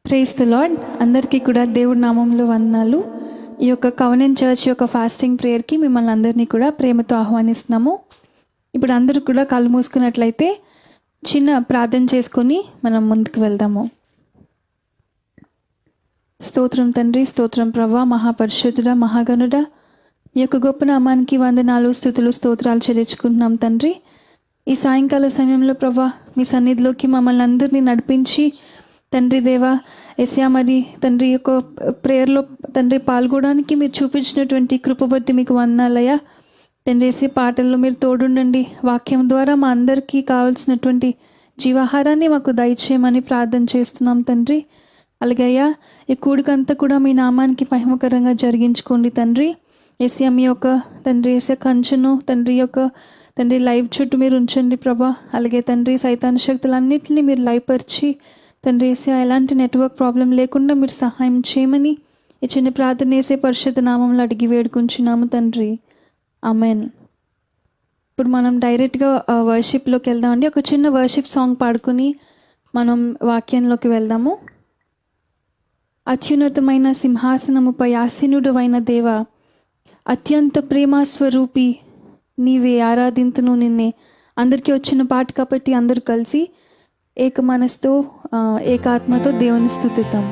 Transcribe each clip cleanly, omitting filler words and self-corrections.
Praise the lord. అందరికీ కూడా దేవుడి నామంలో వందనాలు. ఈ యొక్క కవెనెంట్ చర్చ్ యొక్క ఫాస్టింగ్ ప్రేయర్కి మిమ్మల్ని అందరినీ కూడా ప్రేమతో ఆహ్వానిస్తున్నాము. ఇప్పుడు అందరూ కూడా కళ్ళు మూసుకున్నట్లయితే చిన్న ప్రార్థన చేసుకొని మనం ముందుకు వెళ్దాము. స్తోత్రం తండ్రి, స్తోత్రం ప్రభా, మహాపరిశుద్ధుడా, మహాగణుడా, మీ యొక్క గొప్ప నామానికి వందనాలు, స్తుతులు, స్తోత్రాలు చెల్లించుకుంటున్నాం తండ్రి. ఈ సాయంకాల సమయంలో ప్రభా మీ సన్నిధిలోకి మమ్మల్ని అందరినీ నడిపించి తండ్రి దేవా ఎస్యా మరి తండ్రి యొక్క ప్రేయర్లో తండ్రి పాల్గొనడానికి మీరు చూపించినటువంటి కృప బట్టి మీకు వందనాలయ్యా. తండ్రి ఎస్సీ పాటల్లో మీరు తోడుండండి. వాక్యం ద్వారా మా అందరికీ కావాల్సినటువంటి జీవాహారాన్ని మాకు దయచేయమని ప్రార్థన చేస్తున్నాం తండ్రి. అలాగే అయ్యా ఈ కూడికంతా కూడా మీ నామానికి మహిమకరంగా జరిగించుకోండి తండ్రి. ఎస్యా మీ యొక్క తండ్రి ఎస్యా కంచెను తండ్రి యొక్క తండ్రి లైవ్ చుట్టూ మీరు ఉంచండి ప్రభా. అలాగే తండ్రి సైతాన్ శక్తులన్నింటినీ మీరు లయపరిచి తండ్రి ఏసే ఎలాంటి నెట్వర్క్ ప్రాబ్లం లేకుండా మీరు సహాయం చేయమని ఈ చిన్న ప్రార్థన వేసే పరిశుద్ధ నామంలో అడిగి వేడుకుంటున్నాము తండ్రి. ఆమెన్. ఇప్పుడు మనం డైరెక్ట్గా వర్షిప్లోకి వెళ్దామండి. ఒక చిన్న వర్షిప్ సాంగ్ పాడుకుని మనం వాక్యంలోకి వెళ్దాము. అత్యున్నతమైన సింహాసనముపై ఆసీనుడు అయిన దేవ, అత్యంత ప్రేమ స్వరూపి నీవే, ఆరాధింతును నిన్నే. అందరికీ వచ్చిన పాట కాబట్టి అందరూ కలిసి ఏక మనసుతో ఏకాత్మతో దేవుని స్తుతిద్దాం.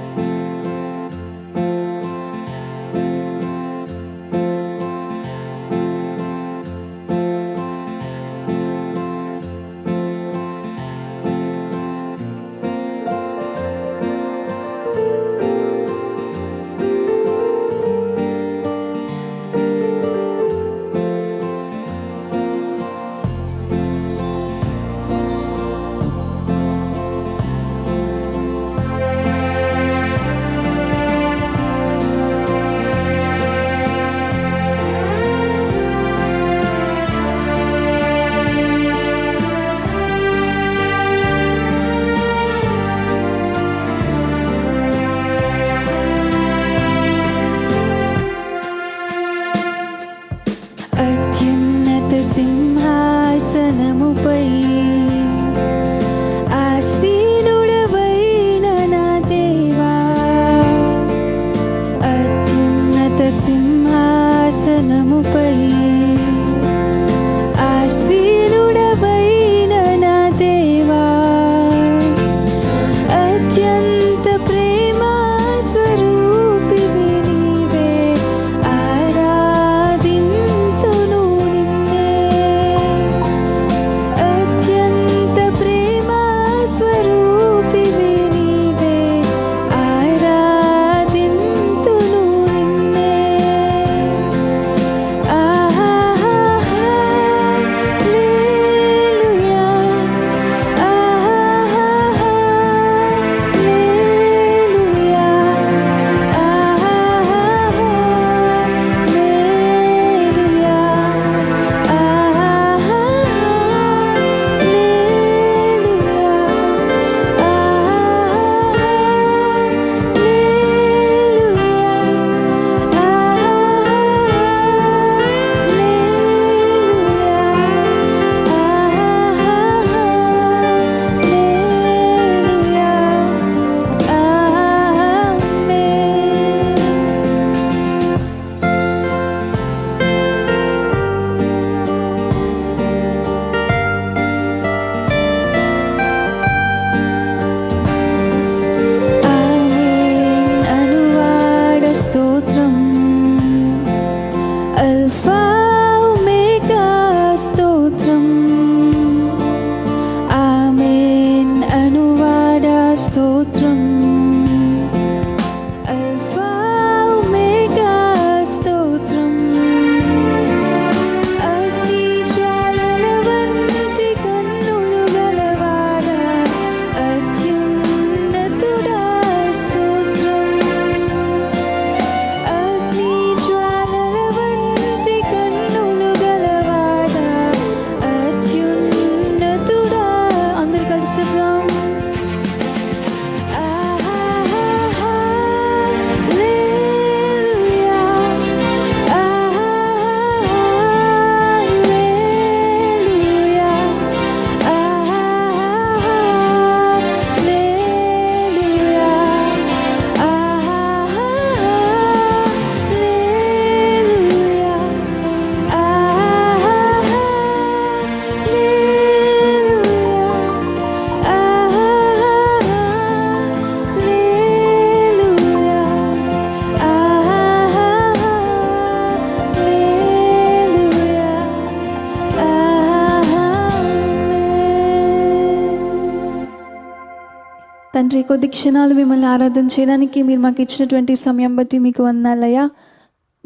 తండ్రి కొద్ది క్షణాలు మిమ్మల్ని ఆరాధన చేయడానికి మీరు మాకు ఇచ్చినటువంటి సమయం బట్టి మీకు వందనాలయ్యా.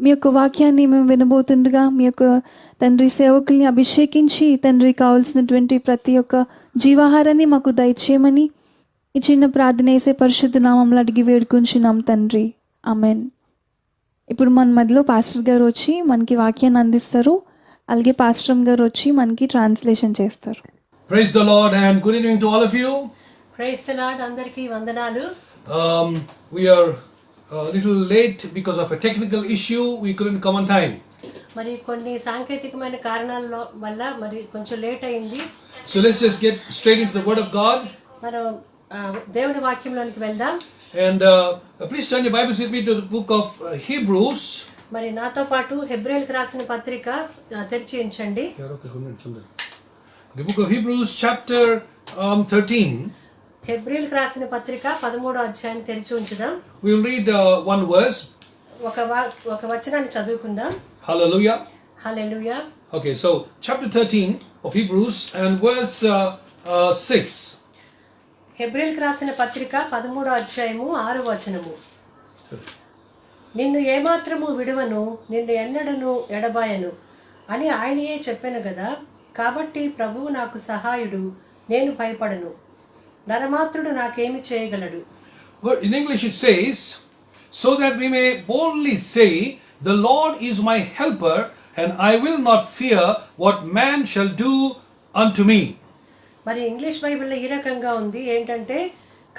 మీ యొక్క వాక్యాన్ని మేము వినబోతుండగా మీ యొక్క తండ్రి సేవకుల్ని అభిషేకించి తండ్రి కావాల్సినటువంటి ప్రతి ఒక్క జీవాహారాన్ని మాకు దయచేయమని ఈ చిన్న ప్రార్థన వేసే పరిశుద్ధ నామంలో అడిగి వేడుకుంటున్నాం తండ్రి, ఆమెన్. ఇప్పుడు మన మధ్యలో పాస్టర్ గారు వచ్చి మనకి వాక్యాన్ని అందిస్తారు. అలాగే పాస్టర్ గారు వచ్చి మనకి ట్రాన్స్లేషన్ చేస్తారు. Praise the Lord and good evening to all of you. Praise the Lord, అందరికీ వందనాలు. We are a little late because of a technical issue. We couldn't come on time. మరి కొన్ని సాంకేతికమైన కారణాల వల్ల మరి కొంచెం లేట్ అయింది. So let's just get straight into the Word of God. మనం దేవుని వాక్యంలోనికి వెళ్దాం. And please turn your Bibles with me to the book of Hebrews. మరి నాతో పాటు హెబ్రీయులకు రాసిన పత్రిక తెరిచి ఉంచండి. The book of Hebrews chapter 13. హెబ్రీయులకు రాసిన పత్రిక 13వ అధ్యాయాన్ని తెరిచి ఉంచుదాం. We will read one verse. ఒక వచనాన్ని చదువుకుందాం. Hallelujah. Hallelujah. Okay, so chapter 13 of Hebrews and verse 6. హెబ్రీయులకు రాసిన పత్రిక 13వ అధ్యాయము 6వ వచనము. నిన్ను ఏమాత్రము విడువను, నిన్ను ఎన్నడను ఎడబాయను అని ఆయనయే చెప్పాను కదా. కాబట్టి ప్రభువు నాకు సహాయుడు, నేను భయపడను. నరమాత్రుడు నాకేమి చేయగలడు. In English it says, so that we may boldly say, the Lord is my helper, and I will not fear what man shall do unto me. మరి ఇంగ్లీష్ బైబిల్లో ఈ రకంగా ఉంది ఏంటంటే,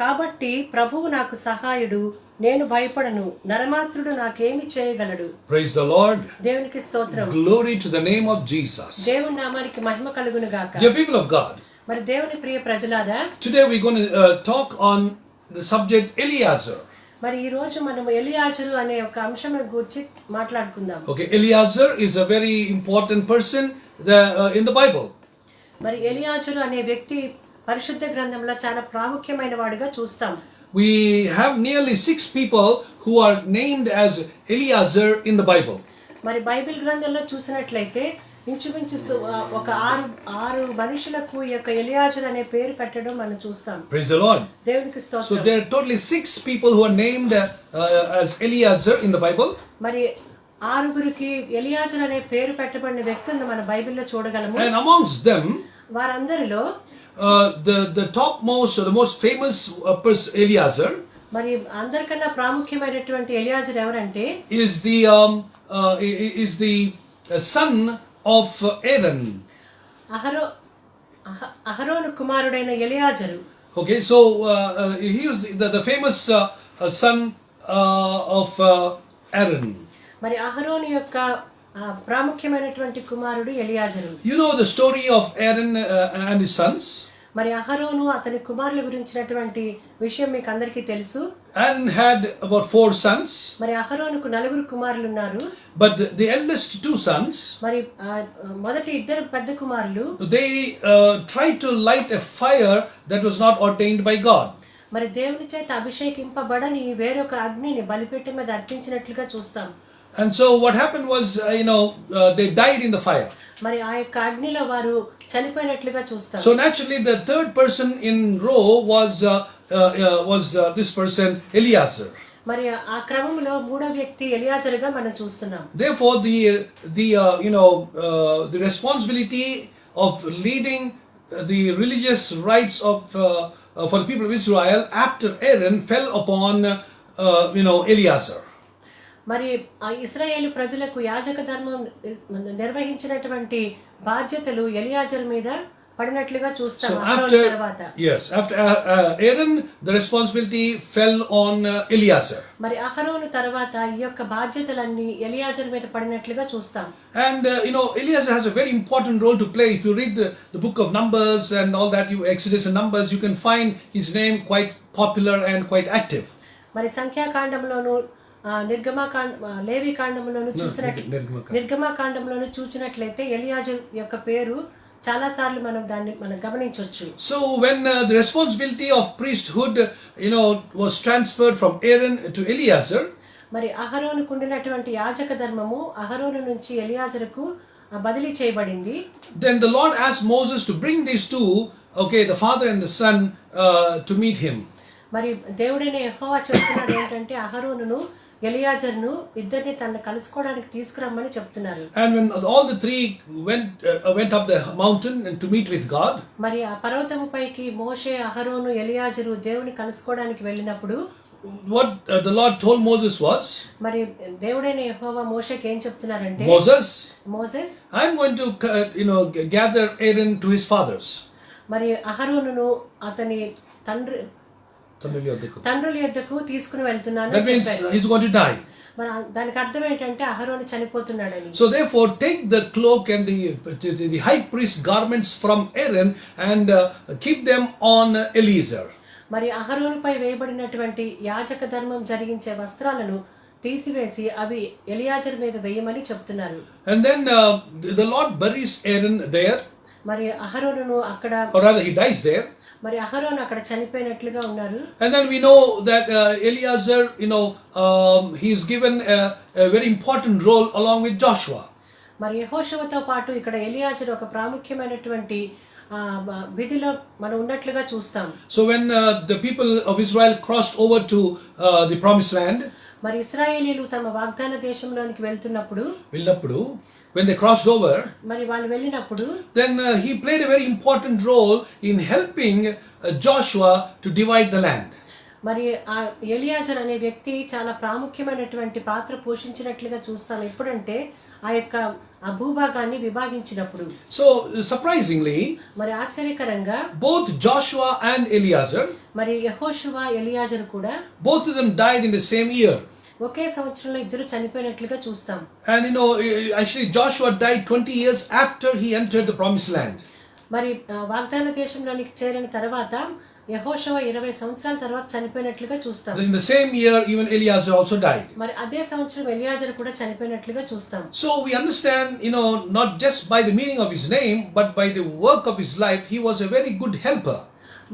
కాబట్టి ప్రభువు నాకు సహాయుడు, నేను భయపడను, నరమాత్రుడు నాకేమి చేయగలడు. Praise the Lord. దేవునికి స్తోత్రం. Glory to the name of Jesus. దేవుని నామానికి మహిమ కలుగును గాక. Dear people of God, మరి దేవుని ప్రియ ప్రజలారా, today we're going to talk on the subject Eliezer. మరి ఈ రోజు మనం ఎలియాజరు అనే ఒక అంశం గురించి మాట్లాడుకుందాం. Okay, Eliezer is a very important person in the Bible. మరి ఎలియాజరు అనే వ్యక్తి పరిశుద్ధ గ్రంథంలో చాలా ప్రాముఖ్యమైన వాడిగా చూస్తాం. We have nearly 6 people who are named as Eliezer in the Bible. మరి బైబిల్ గ్రంథంలో చూసినట్లయితే ఇంచుమించు ఒక ఆరు మనుషులకు ఈ యొక్క ఎలియాజరు అనే పేరు పెట్టడం మనం చూస్తాం. Praise the Lord. దేవునికి So స్తోత్రం. there are totally 6 people who are named as Eliezer in the Bible. మరి 6గురికి ఎలియాజరు అనే పేరు పెట్టబడిన వ్యక్తులను మన బైబిల్లో చూడగలము. And amongst them, వారందరిలో the topmost or the most famous person, Eliezer, మరి అందరికన్నా ప్రాముఖ్యమైనటువంటి ఎలియాజరు ఎవరంటే is the son of Aaron. అహరోను కుమారుడైన ఎలియాజరు. Okay, so he was the famous son of Aaron. మరి అహరోను యొక్క ప్రాముఖ్యమైనటువంటి కుమారుడు ఎలియాజరు. You know the story of Aaron and his sons. మరి అహరోను అతని కుమారుల గురించినటువంటి విషయం మీకు అందరికీ తెలుసు. Aaron had about 4 sons. మరి అహరోనుకు 4 కుమారులు ఉన్నారు. But the eldest 2 sons, మరి మొదటి 2 పెద్ద కుమారులు, they tried to light a fire that was not ordained by God. మరి దేవుని చేత అభిషేకింపబడని వేరొక అగ్నిని బలిపీఠం మీద అర్పించినట్లుగా చూస్తాం. And so what happened was, they died in the fire. మరి ఆ యొక్క అగ్నిలో వారు చనిపోయినట్లుగా చూస్తాం. So naturally, the third person in row was this person Eliezer. మరి ఆ క్రమంలో 3వ వ్యక్తి ఎలియాజరుగా మనం చూస్తున్నాం. Therefore, the responsibility of leading the religious rites of for the people of Israel after Aaron fell upon Eliezer. మరి ఆ ఇశ్రాయేలు ప్రజలకు యాజక ధర్మం నిర్వహించినటువంటి బాధ్యతలు ఎలియాజరు మీద పడినట్లుగా చూస్తాం. After Aaron, the responsibility fell on Eliezer. మరి అహరోను తర్వాత ఈ యొక్క బాధ్యతలన్నీ ఎలియాజరు మీద పడినట్లుగా చూస్తాం. And Eliezer has a very important role to play. If you read the book of Numbers and all that, Exodus and Numbers, you can find his name quite popular and quite active. మరి సంఖ్యాకాండంలోను నిర్గమాకాండంలోను చూసినట్లయితే ఎలియాజరు యొక్క పేరు చాలా సార్లు మనం గమనించవచ్చు. So when the responsibility of priesthood was transferred from Aaron to Eliezer, మరి అహరోనుకు ఉండినటువంటి యాజక ధర్మము అహరోను నుంచి ఎలియాజరుకు బదిలీ చేయబడింది. Then the Lord asked Moses to bring these two, the father and the son, to meet him. మరి దేవుడైన యెహోవా చెప్తున్నాడు ఏంటంటే అహరోనును ఎలియాజరును ఇద్దరిని తనను కలుసుకోవడానికి తీసుకురమ్మని చెప్తున్నారు. And when all the three went up the mountain and to meet with God, మరి ఆ పర్వతము పైకి మోషే, అహరోను, ఎలియాజరు దేవుని కలుసుకోవడానికి వెళ్ళినప్పుడు what the Lord told Moses was, మరి దేవుడైన యెహోవా మోషేకి ఏం చెప్తున్నారంటే, Moses I'm going to gather Aaron to his fathers. మరి అహరోనును అతని తండ్రుల యొద్దకు తీసుకుని వెళ్తున్నాను. That means he's going to die. మరి దానికి అర్థం ఏంటంటే అహరోను చనిపోతున్నాడని. So therefore take the cloak and the high priest garments from Aaron and keep them on Eleazar. మరి అహరోనుపై వేయబడినటువంటి యాజక ధర్మం జరిగించే వస్త్రాలను తీసివేసి అవి ఎలియాజరు మీద వేయమని చెప్తున్నారు. And then the Lord buries Aaron there. మరి అహరోనును అక్కడ, or rather he dies there. మరి అహరోను అక్కడ చనిపోయినట్లుగా ఉన్నారు. And then we know that Eleazar, he is given a very important role along with Joshua. మరి యెహోషువతో పాటు ఇక్కడ ఎలియాజరు ఒక ప్రాముఖ్యమైనటువంటి విధిలో మనం ఉన్నట్లుగా చూస్తాం. So when the people of Israel crossed over to the promised land, మరి ఇశ్రాయేలీయులు తమ వాగ్దాన దేశంలోనికి వెళ్తున్నప్పుడు, when they crossed over, మరి వాళ్ళు వెళ్ళినప్పుడు, then he played a very important role in helping Joshua to divide the land. మరి ఆ ఎలియాజర్ అనే వ్యక్తి చాలా ప్రాముఖ్యమైనటువంటి పాత్ర పోషించినట్లుగా చూస్తాం. ఎప్పుడంటే ఆ భూభాగాన్ని విభాగించినప్పుడు. So surprisingly, మరి ఆశ్చర్యకరంగా both Joshua and Eleazar, మరి యెహోషువ, ఎలియాజర్ కూడా both of them died in the same year. ఒకే సంవత్సరంలో ఇద్దరు చనిపోయినట్లుగా చూస్తాం. And actually Joshua died 20 years after he entered the promised land. మరి వాగ్దాన దేశంలోనికి చేరిన తర్వాత యెహోషువ 20 సంవత్సరాల తర్వాత చనిపోయినట్లుగా చూస్తాం. In the same year even Eleazar also died. మరి అదే సంవత్సరం ఎలియాజర్ కూడా చనిపోయినట్లుగా చూస్తాం. So we understand, not just by the meaning of his name but by the work of his life, he was a very good helper.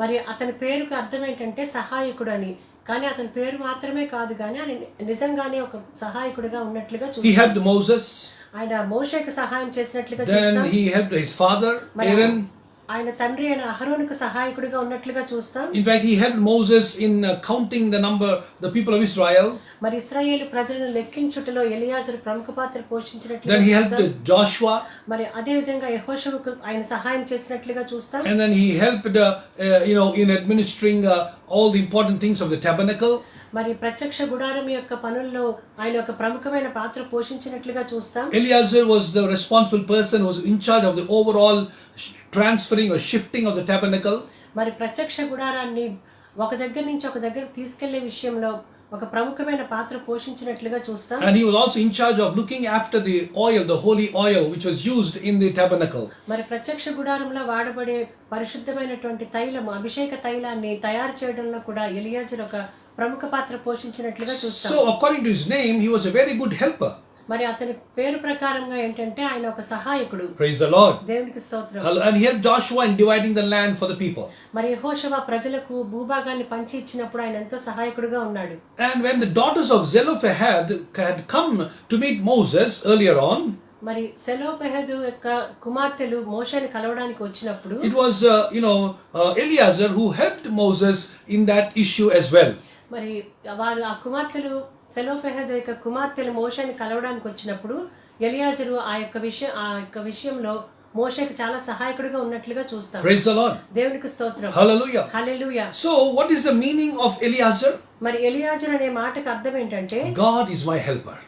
మరి అతని పేరుకు అర్థం ఏంటంటే సహాయకుడు అని. కానీ అతని పేరు మాత్రమే కాదు కానీ ఆయన నిజంగానే ఒక సహాయకుడిగా ఉన్నట్లుగా చూస్తాం. He helped Moses. ఆయన మోషేకి సహాయం చేసినట్లుగా చూస్తాం. Then he helped his father Aaron. ఆయన తండ్రి అయిన అహరోనుకు సహాయకుడిగా ఉన్నట్లుగా చూస్తాం. In fact, he helped Moses in counting the people of Israel. మరి ఇశ్రాయేలు ప్రజలను లెక్కించుటలో ఎలియాజరు ప్రముఖ పాత్ర పోషించినట్లుగా Then he helped Joshua. మరి అదే విధంగా యెహోషువకు ఆయన సహాయం చేసినట్లుగా చూస్తాం. And then he helped in administering all the important things of the tabernacle. మరి ప్రత్యక్ష గుడారం యొక్క పనుల్లో ఆయన ఒక ప్రముఖమైన పాత్ర పోషించినట్లుగా చూస్తాం. Eleazar was the responsible person who was in charge of the overall transferring or shifting of the tabernacle. మరి ప్రత్యక్ష గుడారాన్ని ఒక దగ్గర నుంచి ఒక దగ్గరకు తీసుకెళ్లే విషయంలో ఒక ప్రముఖమైన పాత్ర పోషించినట్లుగా చూస్తాం. And he was also in charge of looking after the oil, the holy oil which was used in the tabernacle. మరి ప్రత్యక్ష గుడారంలో వాడబడే పరిశుద్ధమైనటువంటి తైలము, అభిషేక తైలాన్ని తయారు చేయడంలో కూడా ఎలియాజర్ ఒక ప్రముఖ పాత్ర పోషించినట్లుగా చూస్తాం. So according to his name, he was a very good helper. మరి అతని పేరు ప్రకారంగా ఏంటంటే ఆయన ఒక సహాయకుడు. Praise the Lord. దేవునికి స్తోత్రం. And he helped Joshua in dividing the land for the people. మరి యెహోషువ ప్రజలకు భూభాగాన్ని పంచి ఇచ్చినప్పుడు ఆయన ఎంతో సహాయకుడిగా ఉన్నాడు. And when the daughters of Zelophehad had come to meet Moses earlier on, మరి సెలోపెహదు యొక్క కుమార్తెలు మోషేని కలవడానికి వచ్చినప్పుడు, it was Eleazar who helped Moses in that issue as well. మరి వారు ఆ కుమార్తెలు సెలోపెహదు యొక్క కుమార్తెలు మోషేని కలవడానికి వచ్చినప్పుడు ఎలియాజరు ఆ యొక్క విషయంలో మోషేకి చాలా సహాయకుడిగా ఉన్నట్లుగా చూస్తాం. Praise the Lord. దేవునికి స్తోత్రం. Hallelujah. Hallelujah. So what is the meaning of Eleazar? మరి ఎలియాజర్ అనే మాటకు అర్థం ఏంటంటే God is my helper.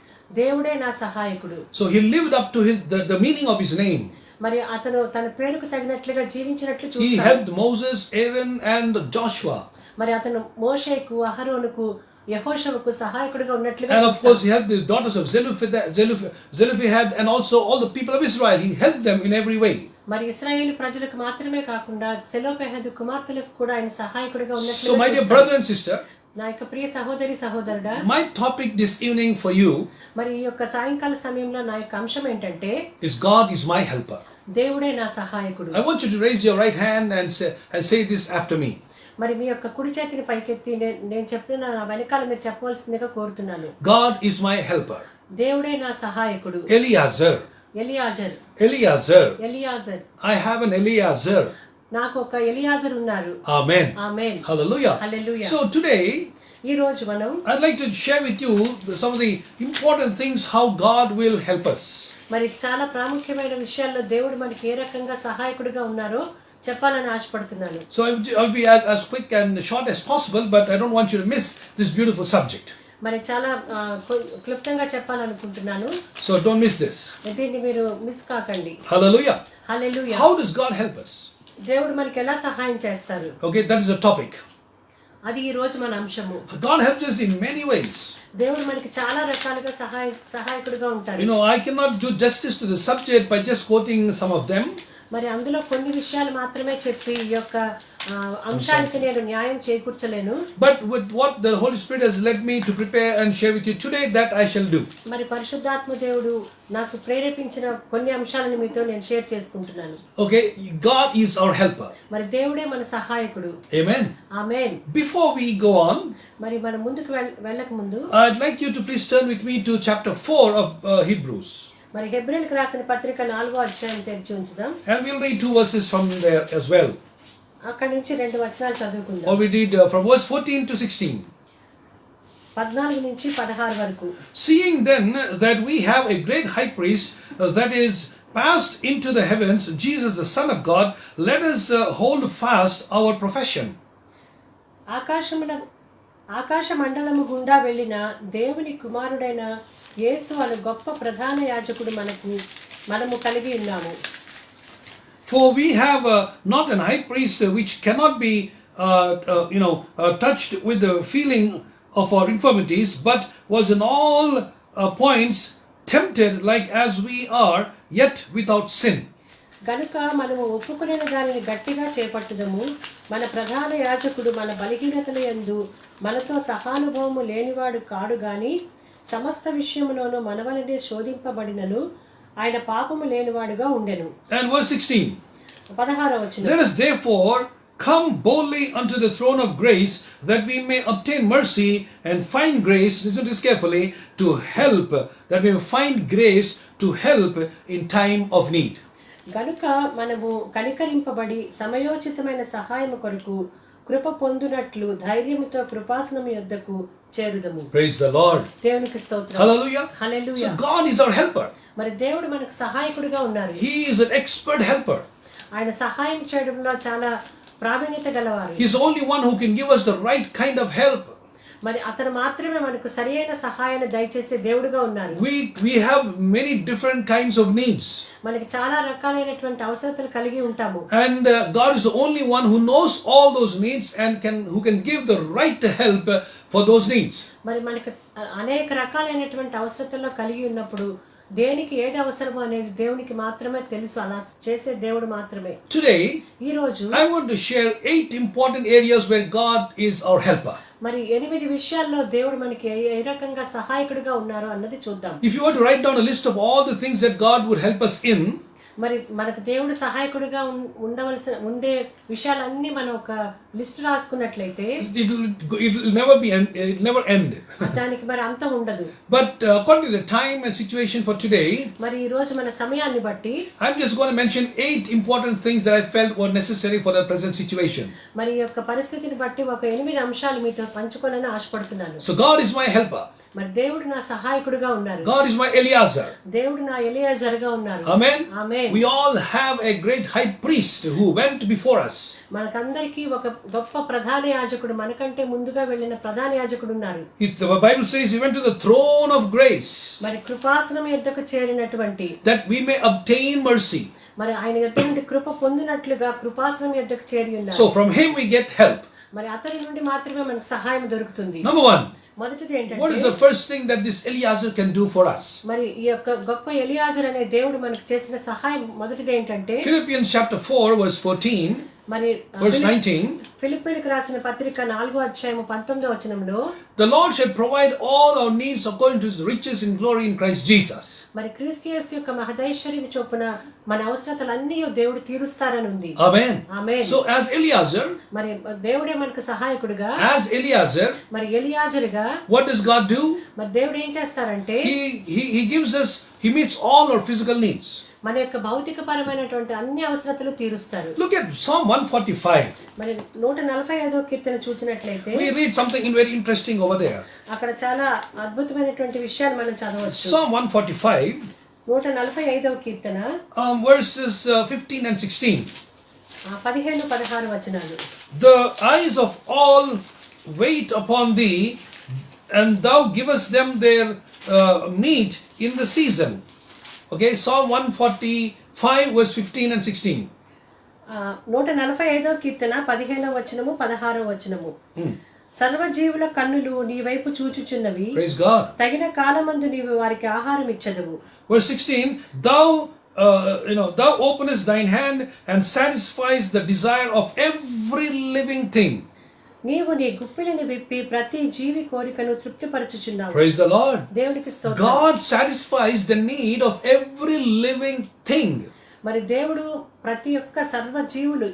దేవుడే నా సహాయకుడు. So he lived up to the meaning of his name. మరి అతను తన పేరుకు తగినట్లుగా జీవించినట్లు He చూస్తాం. helped Moses, Aaron and Joshua. మరి అతను మోషేకు, అహరోనుకు, యెహోషువకు సహాయకుడిగా ఉన్నట్లుగా And of చూస్తాం. course he helped the daughters of Zelophehad and also all the people of Israel. He helped them in every way. మరి ఇశ్రాయేలు ప్రజలకు మాత్రమే కాకుండా సెలోపెహదు కుమార్తెలకు కూడా ఆయన సహాయకుడిగా So ఉన్నట్లుగా my dear చూస్తాం. brother and sister, నా యొక్క ప్రియ సహోదరి సహోదరుడా, my topic this evening for you మరి ఈ యొక్క సాయంకాల సమయంలో నా యొక్క అంశం ఏంటంటే is God is my helper. దేవుడే నా సహాయకుడు. I want you to raise your right hand and say this after me. మరి మీ యొక్క కుడి చేతిని పైకెత్తి నేను చెప్పిన నా వెనకాల మీరు చెప్పవలసిందిగా కోరుతున్నాను. God is my helper. దేవుడే నా సహాయకుడు. Eleazar. Eliezer. Eleazar. Eliezer. I have an Eleazar. నాకు ఒక ఎలియాజరు ఉన్నారు. Amen. ఆమేన్. Hallelujah. హల్లెలూయా. So today, ఈ రోజు మనం I'd like to share with you some of the important things how God will help us. మరి చాలా ప్రాముఖ్యమైన విషయాల్లో దేవుడు మనకి ఏ రకంగా సహాయకుడిగా ఉన్నారో చెప్పాలని ఆశపడుతున్నాను. So I'll be as quick and short as possible, but I don't want you to miss this beautiful subject. మరి చాలా క్లుప్తంగా చెప్పాలనుకుంటున్నాను. So don't miss this. దీన్ని మీరు మిస్ కాకండి. Hallelujah. Hallelujah. How does God help us? దేవుడు మనకి ఎలా సహాయం చేస్తారు? Okay, that is the topic. అది ఈ రోజు మన అంశము. God helps us in many ways. దేవుడు మనకి చాలా రకాలుగా సహాయకుడిగా ఉంటారు. You know, I cannot do justice to the subject by just quoting some of them. మరి అందులో కొన్ని విషయాలు మాత్రమే చెప్పి ఈ యొక్క అంశానికి నేను న్యాయం చేకూర్చలేను. But with what the Holy Spirit has led me to prepare and share with you today, that I shall do. మరి పరిశుద్ధాత్మ దేవుడు నాకు ప్రేరేపించిన కొన్ని అంశాలను మీతో నేను షేర్ చేసుకుంటున్నాను. Okay, God is our helper. మరి దేవుడే మన సహాయకుడు. Amen. Amen. Before we go on, మరి మనం ముందుకు వెళ్ళక ముందు I'd like you to please turn with me to chapter 4 of Hebrews. మరి హెబ్రీయులకు రాసిన పత్రిక 4వ అధ్యాయం తెరిచి ఉంచుదాం. And we'll read 2 verses from there as well. అక్కడ నుంచి 2 వచనాలు చదువుకుందాం. Or we read from verse 14 to 16. 14 నుంచి 16 వరకు. Seeing then that we have a great high priest that is passed into the heavens, Jesus the Son of God, let us hold fast our profession. ఆకాశ మండలము గుండా వెళ్ళిన దేవుని కుమారుడైన యేసు అను గొప్ప ప్రధాన యాజకుడు మనము కలిగి ఉన్నాము. For we have not an high priest which cannot be touched with the feeling of our infirmities, but was in all points tempted like as we are, yet without sin. గనుక మనము ఒప్పుకొనిన దానిని గట్టిగా చేపట్టుదము. మన ప్రధాన యాజకుడు మన బలహీనతల యందు మనతో సహానుభవము లేనివాడు కాడు గాని సమస్త విషయములోనూ మనవలనే శోధింపబడినను ఆయన పాపము లేనివాడుగా ఉండెను. And verse 16. 16వ వచనం. Let us therefore come boldly unto the throne of grace, that we may obtain mercy and find grace, listen to this carefully, to help, that we may find grace to help in time of need. గనుక మనము కనికరింపబడి సమయోచితమైన సహాయము కొరకు కృప పొందునట్లు ధైర్యముతో కృపాసనము యొద్దకు చేరుదము. Praise the Lord. దేవునికి స్తోత్రం. Hallelujah. Hallelujah. So God is our helper. మరి దేవుడు మనకు సహాయకుడిగా ఉన్నారు. He is an expert helper. ఆయన సహాయం చేయడంలో చాలా ప్రావీణ్యత గలవారు. He is the only one who can give us the right kind of help. మరి అతను మాత్రమే మనకు సరియైన సహాయాన్ని దయచేసే దేవుడుగా ఉన్నారు. We have many different kinds of needs. మనకి చాలా రకాలైనటువంటి అవసరతలు కలిగి ఉంటాము. And God is the only one who knows all those needs and who can give the right help for those needs. మరి మనకి అనేక రకాలైనటువంటి అవసరతల్లో కలిగి ఉన్నప్పుడు దేనికి ఏది అవసరమో అనేది దేవునికి మాత్రమే తెలుసు. అలా చేసే దేవుడు మాత్రమే. Today, ఈ రోజు I want to share 8 important areas where God is our helper. మరి 8 విషయాల్లో దేవుడు మనకి ఏ రకంగా సహాయకుడిగా ఉన్నారో అన్నది చూద్దాం. If you were to write down a list of all the things that God would help us in, మరి మనకు దేవుడు సహాయకుడిగా ఉండే విషయాలన్నీ మనం ఒక లిస్ట్ రాసుకున్నట్లయితే it'll never end. దానికి మరి అంతం ఉండదు. But according to the time and situation for today, మరి ఈ రోజు మన సమయాన్ని బట్టి I'm just going to mention 8 important things that I felt were necessary for the present situation. మరి ఈ యొక్క పరిస్థితిని బట్టి ఒక 8 అంశాలు మీతో పంచుకోవాలని ఆశపడుతున్నాను. So God is my helper. మరి దేవుడు నా సహాయకుడిగా ఉన్నారు. God is my Eliezer. దేవుడు నా ఎలియాజరుగా ఉన్నారు. Amen. Amen. We all have a great high priest who went before us. మనకందరికీ ఒక గొప్ప ప్రధాన యాజకుడు, మనకంటే ముందుగా వెళ్ళిన ప్రధాన యాజకుడు ఉన్నారు. The Bible says he went to the throne of grace, మరి కృపాసనం యొద్దకు చేరినటువంటి that we may obtain mercy. మరి ఆయన యొద్ద నుండి కృప పొందినట్లుగా కృపాసనం యొద్దకు చేరి ఉన్నారు. So from him we get help. మరి అతని నుండి మాత్రమే మనకు సహాయం దొరుకుతుంది. Number 1. మొదటిది What is ఏంటంటే the first thing that this Eliezer can do for us? మరి ఈ యొక్క గొప్ప ఎలియాజరు అనే దేవుడు మనకు చేసిన సహాయం మొదటిది ఏంటంటే Philippians chapter 4 verse 14, మరి verse 19. ఫిలిప్పీయులకు రాసిన పత్రిక 4వ అధ్యాయము 19వ వచనంలో The Lord shall provide all our needs according to his riches in glory in Christ Jesus. మరి క్రీస్తు యేసు యొక్క మహదైశ్వర్యము చొప్పున మన అవసరతలన్నీ దేవుడు తీరుస్తారని ఉంది. Amen. ఆమేన్. So as Eliezer, మరి దేవుడే మనకు సహాయకుడిగా, as Eliezer, మరి ఎలియాజరుగా what does God do? మరి దేవుడు ఏం చేస్తారంటే He gives us, he meets all our physical needs. మన యొక్క భౌతిక పరమైనటువంటి అన్ని అవసరతలు తీరుస్తారు. Look at Psalm 145. మరి 145వ కీర్తన చూసినట్లయితే We read something very interesting over there. అక్కడ చాలా అద్భుతమైనటువంటి విషయాలు మనం చదవచ్చు. Psalm 145, 145వ Keerthana verses 15 and 16. 15-16 వచనాలు. The eyes of all wait upon thee, and thou givest them their meat in the season. Okay, Psalm 145, verse 15 and 16. 145వ కీర్తన 15వ వచనము 16వ వచనము. సర్వజీవుల కన్నులు నీ వైపు చూచుచున్నవి. Praise God. తగిన కాలమందు నీవు వారికి ఆహారం ఇచ్చదవు. Verse 16, thou openest thine hand and satisfies the desire of every living thing. నీవు నీ గుప్పిలిని విప్పి ప్రతి జీవి కోరికను తృప్తిపరచుచున్నావు. Praise the Lord. దేవునికి స్తోత్రం. God satisfies the need of every living thing. మరి దేవుడు ప్రతి ఒక్క సర్వజీవులు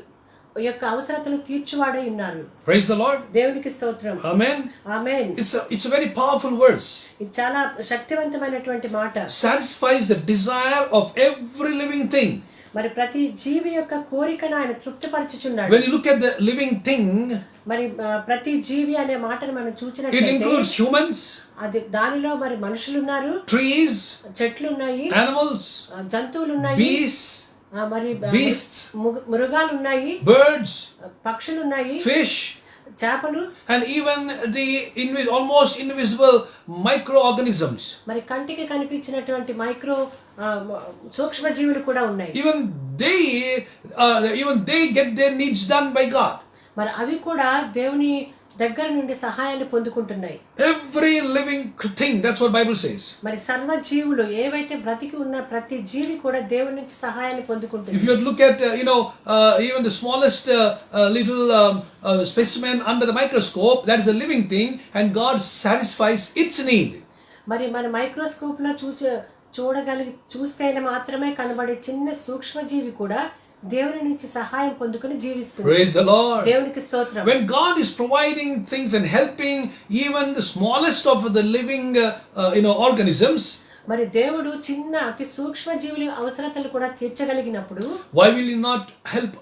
యొక్క అవసరతలు తీర్చువాడై ఉన్నారు. Praise the Lord. దేవునికి స్తోత్రం. Amen. Amen. It's a very powerful verse. ఇది చాలా శక్తివంతమైనటువంటి మాట. Satisfies the desire of every living thing. మరి ప్రతి జీవి యొక్క కోరికను ఆయన తృప్తిపరచుచున్నాడు. When you look at the living thing, మరి ప్రతి జీవి అనే మాటను మనం it చూచినట్లయితే includes humans, అది దానిలో మరి మనుషులు ఉన్నారు, trees, చెట్లు ఉన్నాయి, animals, జంతువులు ఉన్నాయి, beasts, మరి beasts, మృగాలు ఉన్నాయి, birds, పక్షులు ఉన్నాయి, fish, చేపలు, and even the almost invisible microorganisms. మరి కంటికి కనిపించినటువంటి మైక్రో సూక్ష్మ జీవులు కూడా ఉన్నాయి. Even they get their needs done by God. మరి అవి కూడా దేవుని దగ్గర నుండి సహాయాన్ని పొందుకుంటున్నాయి. Every living thing, that's what Bible says. మరి సర్వ జీవులు ఏవైతే బ్రతికి ఉన్న ప్రతి జీవి కూడా దేవుని నుంచి సహాయాన్ని పొందుకుంటుంది. If you look at even the smallest little specimen under the microscope, that is a living thing, and God satisfies its need. మరి మన మైక్రోస్కోప్ లో చూస్తేనే మాత్రమే కనబడే చిన్న సూక్ష్మజీవి కూడా దేవుని నుంచి సహాయం పొందుకొని జీవిస్తుంది. Praise the Lord. దేవునికి స్తోత్రం. When God is providing things and helping even the smallest of the living organisms, మరి దేవుడు చిన్న అతి సూక్ష్మ జీవుల అవసరతలు కూడా తీర్చగలిగినప్పుడు why will he not help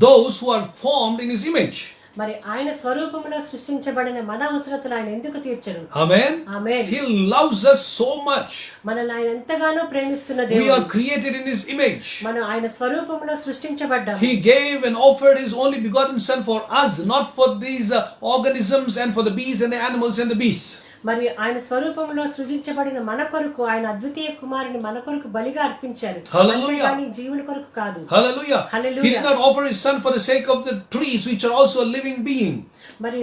those who are formed in his image? మరి ఆయన స్వరూపంలో సృష్టించబడిన మన అవసరతలు ఆయన ఎందుకు తీర్చరు? Amen. Amen. He loves us so much. మనల్ని ఆయన ఎంతగానో ప్రేమిస్తున్న We దేవుడు. are created in his image. మనం ఆయన స్వరూపంలో సృష్టించబడ్డాము. He gave and offered his only begotten son for us, not for these organisms and for the bees and the animals and the beasts. మరి ఆయన స్వరూపంలో సృజించబడిన మన కొరకు ఆయన అద్వితీయ కుమారుని మన కొరకు బలిగా అర్పించారు. Hallelujah. కానీ జీవుల కొరకు కాదు. Hallelujah. Hallelujah. He did not offer his son for the sake of the trees, which are also a living being. మరి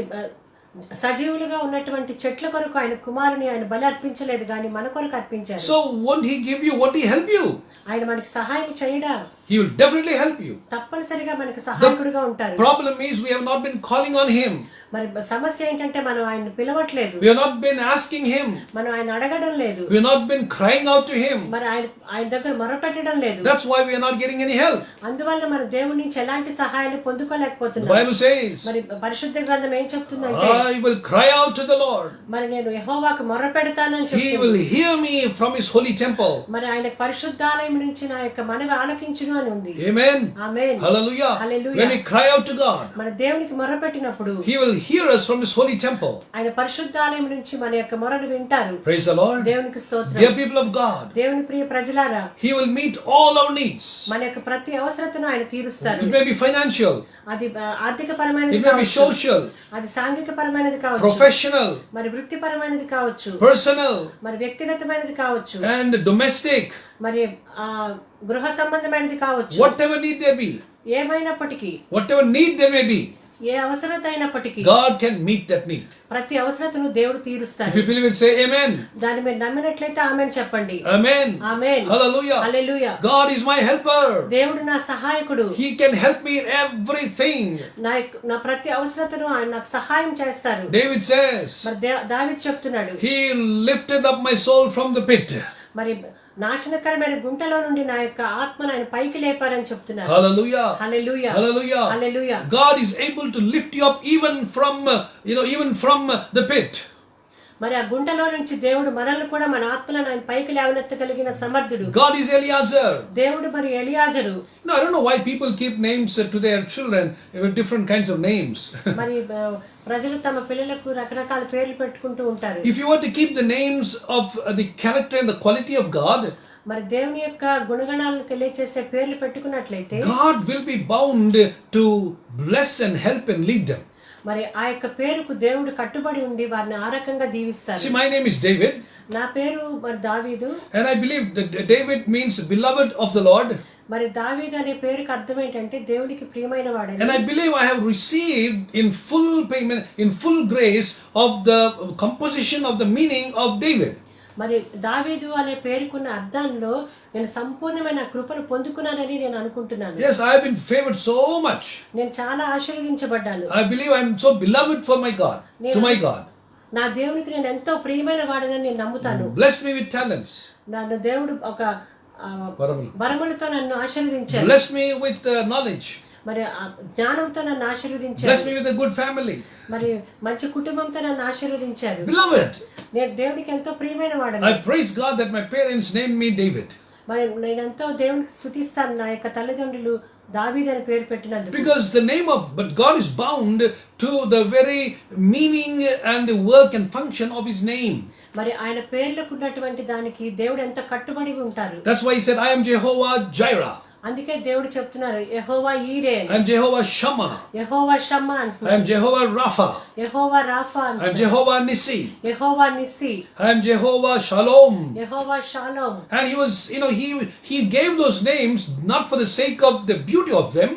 సజీవులుగా ఉన్నటువంటి చెట్ల కొరకు ఆయన కుమారుని ఆయన బలి అర్పించలేదు కానీ మన కొరకు అర్పించారు. So won't he give you? Won't he help you? ఆయన మనకి సహాయం చేయడా? He will definitely help you. తప్పనిసరిగా మనకి సహాయకుడిగా ఉంటారు. Problem is we have not been calling on him. మరి సమస్య ఏంటంటే మనం ఆయన పిలవట్లేదు. We have not been asking him. మనం ఆయన అడగడం లేదు. We have not been crying out to him. మరి ఆయన దగ్గర మొరపెట్టడం లేదు. That's why we are not getting any help. అందువల్ల మన దేవుడి నుంచి ఎలాంటి సహాయాన్ని పొందుకోలేకపోతున్నాం. The Bible says, మరి పరిశుద్ధ గ్రంథం ఏం చెప్తుందంటే I will cry out to the Lord. మరి నేను యెహోవాకు మొరపెడతానని He చెప్తుంది. will hear me from his holy temple. మరి ఆయన పరిశుద్ధాలయం నుంచి నా యొక్క మనవి ఆలకించును అని ఉంది. Amen. Amen. Hallelujah. Hallelujah. When we cry out to God, మన దేవునికి మొరపెట్టినప్పుడు he will hear us from his holy temple. ఆయన పరిశుద్ధాలయం నుంచి మన యొక్క మొరను వింటారు. Praise the Lord. దేవునికి స్తోత్రం. Dear people of God, దేవుని ప్రియ ప్రజలారా, he will meet all our needs. మన యొక్క ప్రతి అవసరతను ఆయన తీరుస్తారు. It may be financial, అది ఆర్థిక పరమైనది it may be కావచ్చు, social, అది సాంఘిక పరమైనది కావచ్చు, professional, మరి వృత్తిపరమైనది కావచ్చు, personal, మరి వ్యక్తిగతమైనది కావచ్చు, and domestic. మరి గృహ సంబంధమైనది కావచ్చు. Whatever need there be, ఏమైనప్పటికీ, whatever need there may be, ఏ అవసరత అయినప్పటికీ God can meet that need. ప్రతి అవసరతను దేవుడు తీరుస్తాడు. If you believe it, say amen. దాన్ని మీరు నమ్మినట్లయితే ఆమేన్ చెప్పండి. Amen. Amen. Hallelujah. Hallelujah. God is my helper. దేవుడు నా సహాయకుడు. He can help me in everything. నా ప్రతి అవసరతను ఆయన నాకు సహాయం చేస్తారు. David says, మరి దావీదు చెప్తున్నాడు, He lifted up my soul from the pit. మరి నాశనకరమైన గుంటలో నుండి నా యొక్క ఆత్మను ఆయన పైకి లేపారని చెప్తున్నారు. Hallelujah. Hallelujah. Hallelujah. Hallelujah. God is able to lift you up even from the pit. మరి ఆ గుంటలో నుంచి దేవుడు మనల్ని కూడా మన ఆత్మలను ఆయన పైకి లేవనెత్తగలిగిన సమర్థుడు. God is Eliezer. దేవుడు మరి ఎలియాజరు. No, I don't know why people keep names to their children with different kinds of names. మరి ప్రజలు తమ పిల్లలకు రకరకాల పేర్లు పెట్టుకుంటూ ఉంటారు. If you were to keep the names of the character and the quality of God, మరి దేవుని యొక్క గుణగణాలను తెలియచేసే పేర్లు పెట్టుకున్నట్లయితే God will be bound to bless and help and lead them. మరి ఆ యొక్క పేరుకు దేవుడు కట్టుబడి ఉండి వారిని ఆ రకంగా దీవిస్తారు. See, my name is David. నా పేరు మరి దావీదు. And I believe that David means beloved of the Lord. మరి దావీదు అనే పేరుకి అర్థం ఏంటంటే దేవుడికి ప్రియమైన వాడని. And I believe I have received in full payment, in full grace of the composition of the meaning of David. మరి దావీదు అనే పేరుకున్న అర్థంలో నేను సంపూర్ణమైన కృపను పొందుకున్నానని నేను అనుకుంటున్నాను. Yes, I have been favored so much. నేను చాలా ఆశీర్వదించబడ్డాను. I believe I am so beloved for my God, to my God. నా దేవునికి నేను ఎంతో ప్రియమైన వాడనని నేను నమ్ముతాను. Bless me with talents. నన్ను దేవుడు ఒక వరములతో నన్ను ఆశీర్వదించాడు. Bless me with knowledge. మరి జ్ఞానంతో నన్ను ఆశీర్వదించాడు. Bless me with a good family. మరి మంచి కుటుంబంతో నన్ను ఆశీర్వదించాడు. Beloved. నేను దేవునికి ఎంతో ప్రియమైన వాడను. I praise God that my parents named me David. మరి నేను ఎంతో దేవునికి స్తుతిస్తాను నా యొక్క తల్లిదండ్రులు దావీదు అని పేరు పెట్టినందుకు. Because the name of, but God is bound to the very meaning and the work and function of his name. మరి ఆయన పేర్లకు ఉన్నటువంటి దానికి దేవుడు ఎంత కట్టుబడి ఉంటారు. That's why he said, I am Jehovah Jireh. అందుకే దేవుడు చెప్తున్నారు యెహోవా ఈరే, I am Jehovah Shammah. Jehovah Shammah I అంటున్నారు. am Jehovah Rapha. Jehovah Rapha I am అంటున్నారు. Jehovah Nissi. Jehovah Nissi, I am Jehovah Shalom. Jehovah shalom. And he was, he gave those names not for the sake of the beauty of them,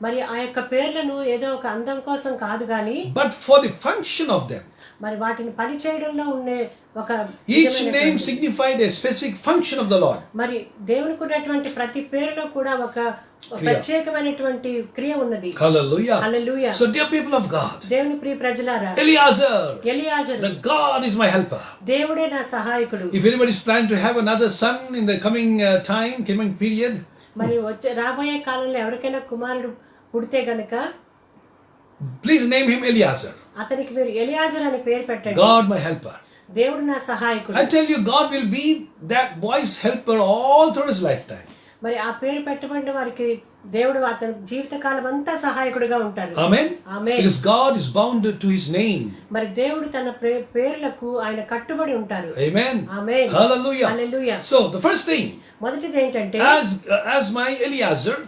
మరి ఆ యొక్క పేర్లను ఏదో ఒక అందం కోసం కాదు గాని but for the function of them. మరి వాటిని పని చేయడంలో ఉండే ఒక Each name signified a specific function of the Lord. మరి దేవునికి ఉన్నటువంటి ప్రతి పేరులో కూడా ఒక ప్రత్యేకమైనటువంటి క్రియ ఉన్నది. Hallelujah. Hallelujah. So dear people of God, దేవుని ప్రియ ప్రజలారా, ఎలియాజరు the God is my helper. దేవుడే నా సహాయకుడు. If anybody is planning to have another son in the coming coming period, మరి వచ్చే రాబోయే కాలంలో ఎవరికైనా కుమారుడు పుడితే గనుక please name him Eliezer. అతనికి మీరు ఎలియాజర్ అని పేరు పెట్టండి. God my helper. దేవుడు నా సహాయకుడు. I tell you, God will be that boy's helper all through his lifetime. మరి ఆ పేరు పెట్టబడిన వారికి దేవుడు అతని జీవితకాలం అంతా సహాయకుడిగా ఉంటాడు. Amen. Amen. Because God is bound to his name. మరి దేవుడు తన పేర్లకు ఆయన కట్టుబడి ఉంటారు. Amen. Amen. Hallelujah. Hallelujah. So the first thing, మొదటిది ఏంటంటే as my Eliezer,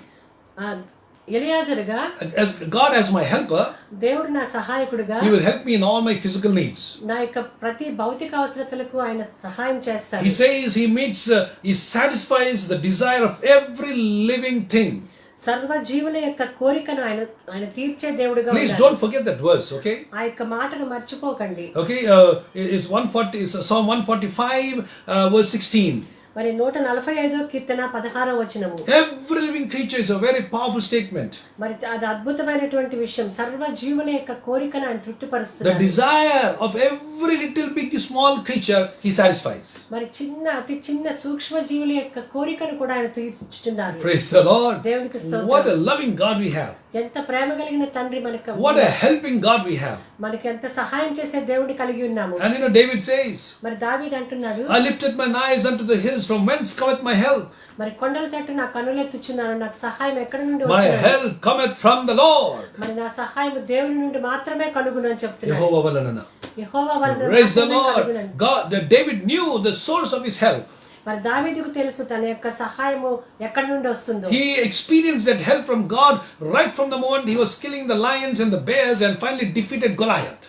ఎలియాజరుగా, as God as my helper, దేవుడు నా సహాయకుడిగా, he will help me in all my physical needs. నా యొక్క ప్రతి భౌతిక అవసరతలకు ఆయన సహాయం చేస్తాడు. He says he satisfies the desire of every living thing. సర్వ జీవుల యొక్క కోరికను ఆయన తీర్చే దేవుడిగా Please ఉన్నాడు. don't forget that verse, okay? ఆ యొక్క మాటను మర్చిపోకండి. Okay, it's 140, Psalm 145, verse 16. మరి 145వ కీర్తన 16వ వచనము. Every living creature is a very powerful statement. మరి అది అద్భుతమైనటువంటి విషయం. సర్వ జీవుల యొక్క కోరికను ఆయన The తృప్తిపరుస్తున్నాడు. desire of every little big small creature he satisfies. మరి అతి చిన్న సూక్ష్మ జీవుల యొక్క కోరికను కూడా ఆయన తీర్చుచున్నారు. Praise the Lord. దేవునికి స్తోత్రం. What a loving God we have. ఎంత ప్రేమ కలిగిన తండ్రి మనకు, What a helping God we have. మనకి ఎంత సహాయం చేసే దేవుడిని కలిగి ఉన్నాము. And David says, మరి దావీదు అంటున్నాడు, I lifted mine eyes unto the hills, from whence cometh my help? మరి కొండల తట్టు నా కన్నులెత్తుచున్నాను, నాకు సహాయం ఎక్కడి నుండి My వచ్చును? help cometh from the Lord. మరి నా సహాయం దేవుని నుండి మాత్రమే కలుగును అని చెప్తున్నాడు. Jehovah Valanana. యెహోవా వలన Praise the మాత్రమే Lord. కలుగునని. God, David knew the source of his help. మరి దావీదుకు తెలుసు తన యొక్క సహాయము ఎక్కడి నుండి వస్తుందో. He experienced that help from God right from the moment he was killing the lions and the bears and finally defeated Goliath.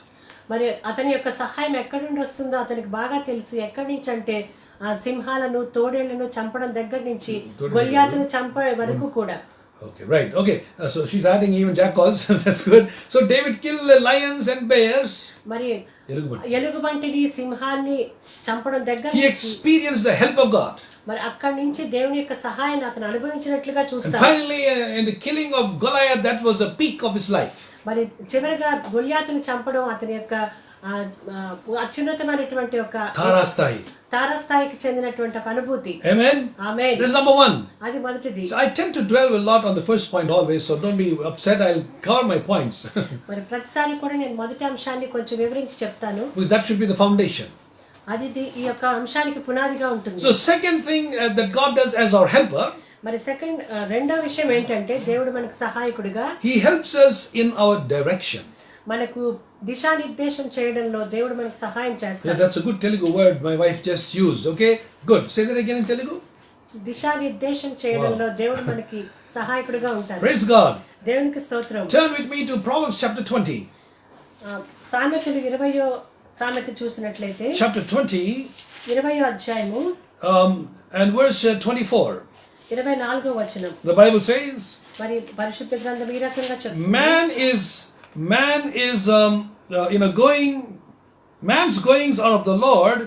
మరి అతని యొక్క సహాయం ఎక్కడి నుండి వస్తుందో అతనికి బాగా తెలుసు. ఎక్కడి నుంచి అంటే ఆ సింహాలను తోడేళ్లను చంపడం దగ్గర నుంచి గొల్యాతును చంపే వరకు కూడా. Okay, right. Okay, so she's adding even jackals. That's good. So David killed the lions and bears. మరి ఎలుగుబంటిని సింహాన్ని చంపడం దగ్గర He experienced the help of God. మరి అక్కడి నుంచి దేవుని యొక్క సహాయాన్ని అతను అనుభవించినట్లుగా And చూస్తాడు. finally, in the killing of Goliath, that was the peak of his life. మరి చివరిగా గొల్యాతును చంపడం అతని యొక్క అత్యున్నతమైనటువంటి ఒక తారాస్థాయి. తారాస్థాయికి చెందినటువంటి ఒక అనుభూతి. Amen. Amen. This is number one. అది మొదటిది. So I tend to dwell a lot on the first point always, so don't be upset. I'll cover my points. మరి ప్రతిసారి కూడా నేను మొదటి అంశాన్ని కొంచెం వివరించి చెప్తాను. Because that should be the foundation. అది ఈ యొక్క అంశానికి పునాదిగా ఉంటుంది. So second thing that God does as our helper, మరి రెండో విషయం ఏంటంటే దేవుడు మనకు సహాయకుడిగా He helps us in our direction. మనకు దిశానిర్దేశం చేయడంలో దేవుడు మనకు సహాయం Yeah, చేస్తాడు. that's a good Telugu word my wife just used. Okay, good. Say that again in Telugu. దిశానిర్దేశం చేయడంలో దేవుడు మనకి సహాయకుడిగా ఉంటాడు. Praise God. దేవునికి స్తోత్రం. Turn with me to Proverbs chapter 20. సామెతలు 20వ సామెత చూసినట్లయితే Chapter 20 20వ అధ్యాయము and verse 24. 24వ వచనం. The Bible says, మరి పరిశుద్ధ గ్రంథం ఈ రకంగా చెప్తుంది. Man is man's goings are of the Lord.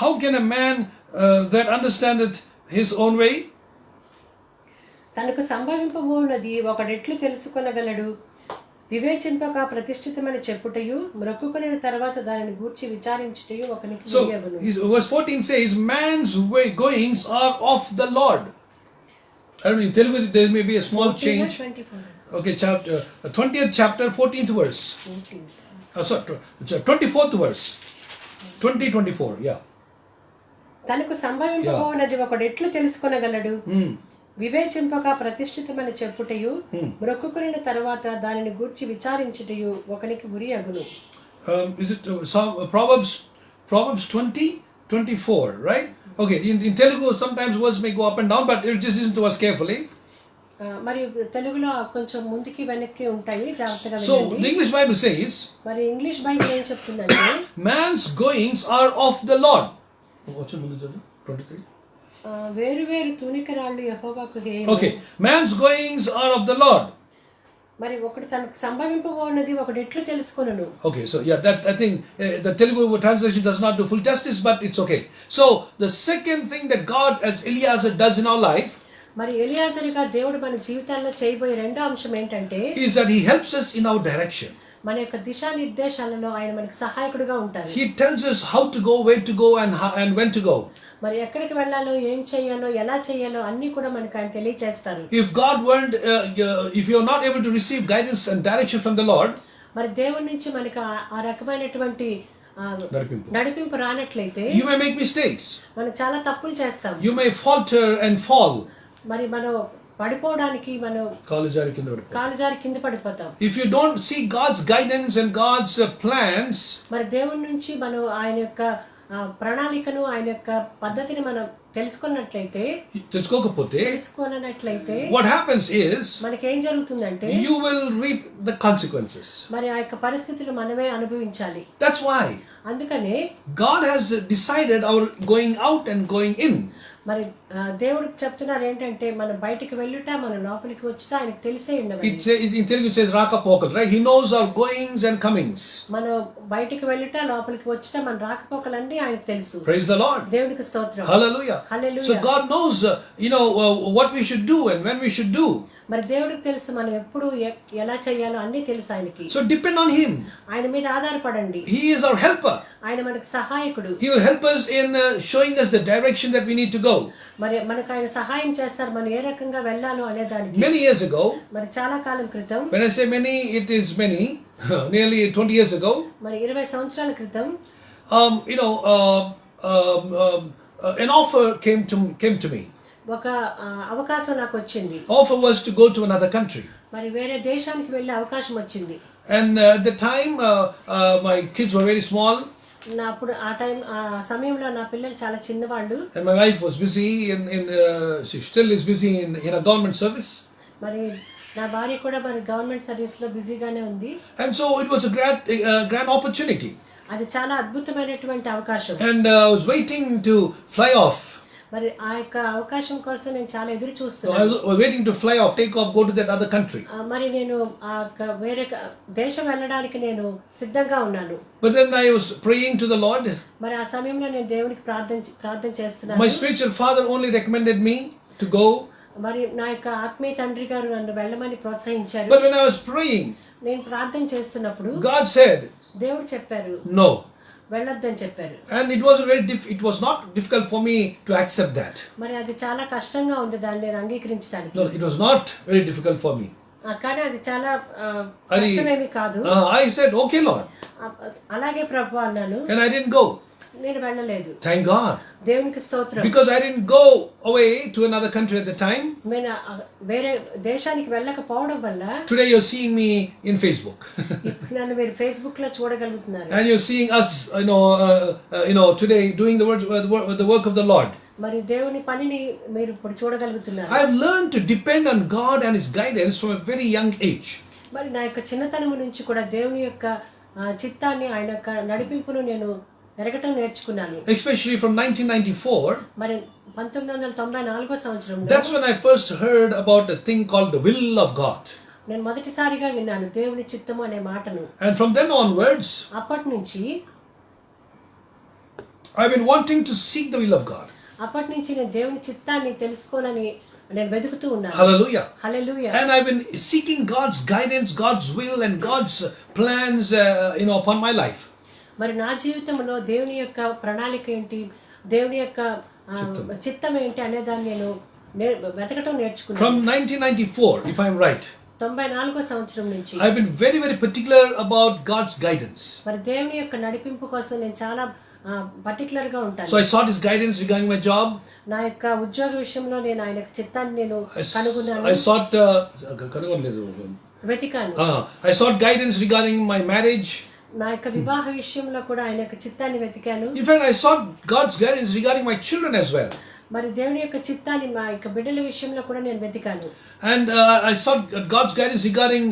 How can a man that understandeth his own way? తనకు సంభవింపబోనది ఒకడెట్లు తెలుసుకొనగలడు, వివేచింపక ప్రతిష్ఠితమని చెప్పుటయు మ్రొక్కుకొనిన తర్వాత దానిని గూర్చి విచారించుటయు ఒకనికి So తెలియగును. verse 14 says, man's goings are of the Lord. I don't know, in Telugu there may be a small change. 24. Okay, chapter 20th chapter 14th verse. 14. 24th verse. 20-24, yeah. తనకు సంభవింపబోనది ఒకడెట్లు తెలుసుకొనగలడు, వివేచింపక ప్రతిష్ఠితమని చెప్పుటయు మ్రొక్కుకొనిన తర్వాత దానిని గూర్చి విచారించుటయు ఒకనికి ఉరియగును. Is it Proverbs 20-24, right? Okay, in Telugu sometimes words may go up and down, but just listen to us carefully. మరి తెలుగులో కొంచెం ముందుకి వెనక్కి ఉంటాయి, జాగ్రత్తగా So వినండి. the English Bible says, మరి ఇంగ్లీష్ బైబిల్ ఏం చెప్తుందంటే man's goings are of the Lord. What's 23? వేరు వేరు తూనికరాళ్ళు యెహోవాకు హేయము. Okay, man's goings are of the Lord. మరి ఒకడు తనకు సంభవింపబోనది ఒకడు ఎట్లు తెలుసుకొనును. Okay, so yeah, that I think the Telugu translation does not do full justice, but it's okay. So the second thing that God as Eliezer does in our life మరి ఎలియాజరుగా దేవుడు మన జీవితాల్లో చేయబోయే రెండో అంశం ఏంటంటే is that He helps us in our direction. మన యొక్క దిశానిర్దేశాలలో ఆయన మనకు సహాయకుడిగా ఉంటారు. He tells us how to go, where to go, and when to go. మరి ఎక్కడికి వెళ్ళాలో, ఏం చేయాలో, ఎలా చేయాలో అన్ని కూడా మనకు ఆయన తెలియజేస్తారు. If God weren't, if you are not able to receive guidance and direction from the Lord, మరి దేవుడి నుంచి మనకు ఆ రకమైనటువంటి నడిపింపు రానట్లయితే you may make mistakes. మనం చాలా తప్పులు చేస్తాం. You may falter and fall. మరి మనం పడిపోవడానికి మనం కాలు జారి కింద పడిపోతాం. If you don't see God's guidance and God's plans, మరి దేవుడి నుంచి మనం ఆయన యొక్క ప్రణాళికను, ఆయన యొక్క పద్ధతిని మనం తెలుసుకున్నట్లయితే what happens is మనకి ఏం జరుగుతుందంటే you will reap the consequences. మరి ఆ యొక్క పరిస్థితులు మనమే అనుభవించాలి. That's why అందుకనే God has decided our going out and going in. మరి దేవుడు చెప్తున్నారు ఏంటంటే మనం బయటికి వెళ్ళుట, మన లోపలికి వచ్చుట ఆయనకు తెలిసే ఉండదు. In Telugu it says raka pokal, right? He knows our goings and comings. మనం బయటికి వెళ్ళుట, లోపలికి వచ్చుట, మన రాకపోకలన్నీ ఆయనకు తెలుసు. Praise the Lord. దేవునికి స్తోత్రం. Hallelujah. Hallelujah. So God knows what we should do and when we should do. మరి దేవుడికి తెలుసు మనం ఎప్పుడు ఎలా చేయాలో అన్నీ తెలుసు ఆయనకి. So depend on Him. ఆయన మీద ఆధారపడండి. He is our helper. ఆయన మనకు సహాయకుడు. He will help us in showing us the direction that we need to go. మరి మనకు ఆయన సహాయం చేస్తారు మనం ఏ రకంగా వెళ్ళాలో అనే దానికి. Many years ago, మరి చాలా కాలం క్రితం, when I say many, it is many, nearly 20 years ago, మరి 20 సంవత్సరాల క్రితం an offer came to me. ఒక అవకాశం నాకు వచ్చింది. Offer was to go to another country. మరి వేరే దేశానికి వెళ్ళే అవకాశం వచ్చింది. And at the time my kids were very small. అప్పుడు ఆ సమయంలో నా పిల్లలు చాలా చిన్నవాళ్ళు. And my wife was busy she still is busy in a government service. మరి నా భార్య కూడా మరి గవర్నమెంట్ సర్వీస్ లో బిజీగానే ఉంది. And so it was a grand opportunity. అది చాలా అద్భుతమైనటువంటి అవకాశం. And I was waiting to fly off. మరి ఆ యొక్క అవకాశం కోసం నేను చాలా ఎదురు చూస్తున్నాను. I was waiting to fly off, take off, go to that other country. మరి నేను వేరే దేశం వెళ్ళడానికి నేను సిద్ధంగా ఉన్నాను. But then I was praying to the Lord. మరి ఆ సమయంలో నేను దేవునికి ప్రార్థన చేస్తున్నాను. My spiritual father only recommended me to go. మరి నా యొక్క ఆత్మీయ తండ్రి గారు నన్ను వెళ్ళమని ప్రోత్సహించారు. But when I was praying, నేను ప్రార్థన చేస్తున్నప్పుడు God said, దేవుడు చెప్పారు No. వెళ్ళొద్దని చెప్పారు. And it was not difficult for me to accept that. మరి అది చాలా కష్టంగా ఉంది దాన్ని నేను అంగీకరించడానికి. No, it was not very difficult for me. కానీ అది చాలా కష్టమేమీ కాదు. I said, okay Lord. అలాగే ప్రభు అన్నాను. And I didn't go. నేను వెళ్ళలేదు. Thank God. దేవునికి స్తోత్రం. Because I didn't go away to another country at the time. నేను వేరే దేశానికి వెళ్ళకపోవడం వల్ల Today you're seeing me in Facebook. ఇప్పుడు నన్ను మీరు ఫేస్బుక్ లో చూడగలుగుతున్నారు. And you're seeing us, today doing the work of the Lord. మరి దేవుని పనిని మీరు ఇప్పుడు చూడగలుగుతున్నారు. I have learned to depend on God and His guidance from a very young age. మరి నా యొక్క చిన్నతనం నుంచి కూడా దేవుని యొక్క చిత్తాన్ని ఆయన యొక్క నడిపింపును నేను ఎరగటం నేర్చుకున్నాను. Especially from 1994. మరి 1994 సంవత్సరంలో That's when I first heard about a thing called the will of God. నేను మొదటిసారిగా విన్నాను దేవుని చిత్తము అనే మాటను. And from then onwards, అప్పటి నుంచి I've been wanting to seek the will of God. అప్పటి నుంచి నేను దేవుని చిత్తాన్ని తెలుసుకోవాలని నేను వెతుకుతూ ఉన్నాను. Hallelujah. Hallelujah. And I've been seeking God's guidance, God's will and God's plans upon my life. మరి నా జీవితంలో దేవుని యొక్క ప్రణాళిక ఏంటి, దేవుని యొక్క చిత్తం ఏంటి అనే దాన్ని నేను వెతకటం నేర్చుకున్నాను. From 1994, if I'm right. 94 సంవత్సరం నుంచి I've been very, very particular about God's guidance. మరి దేవుని యొక్క నడిపింపు కోసం నేను చాలా పర్టికులర్ గా ఉంటాను. So I sought His guidance regarding my job. నా యొక్క ఉద్యోగ విషయంలో నేను ఆయన చిత్తాన్ని నేను కనుగొన్నాను. I sought వెతికాను. I sought guidance regarding my marriage. నా యొక్క వివాహ విషయంలో కూడా ఆయన యొక్క చిత్తాన్ని వెతికాను. In fact, I sought God's guidance regarding my children as well. మరి దేవుని యొక్క చిత్తాన్ని మా యొక్క బిడ్డల విషయంలో కూడా నేను వెతికాను. And I sought God's guidance regarding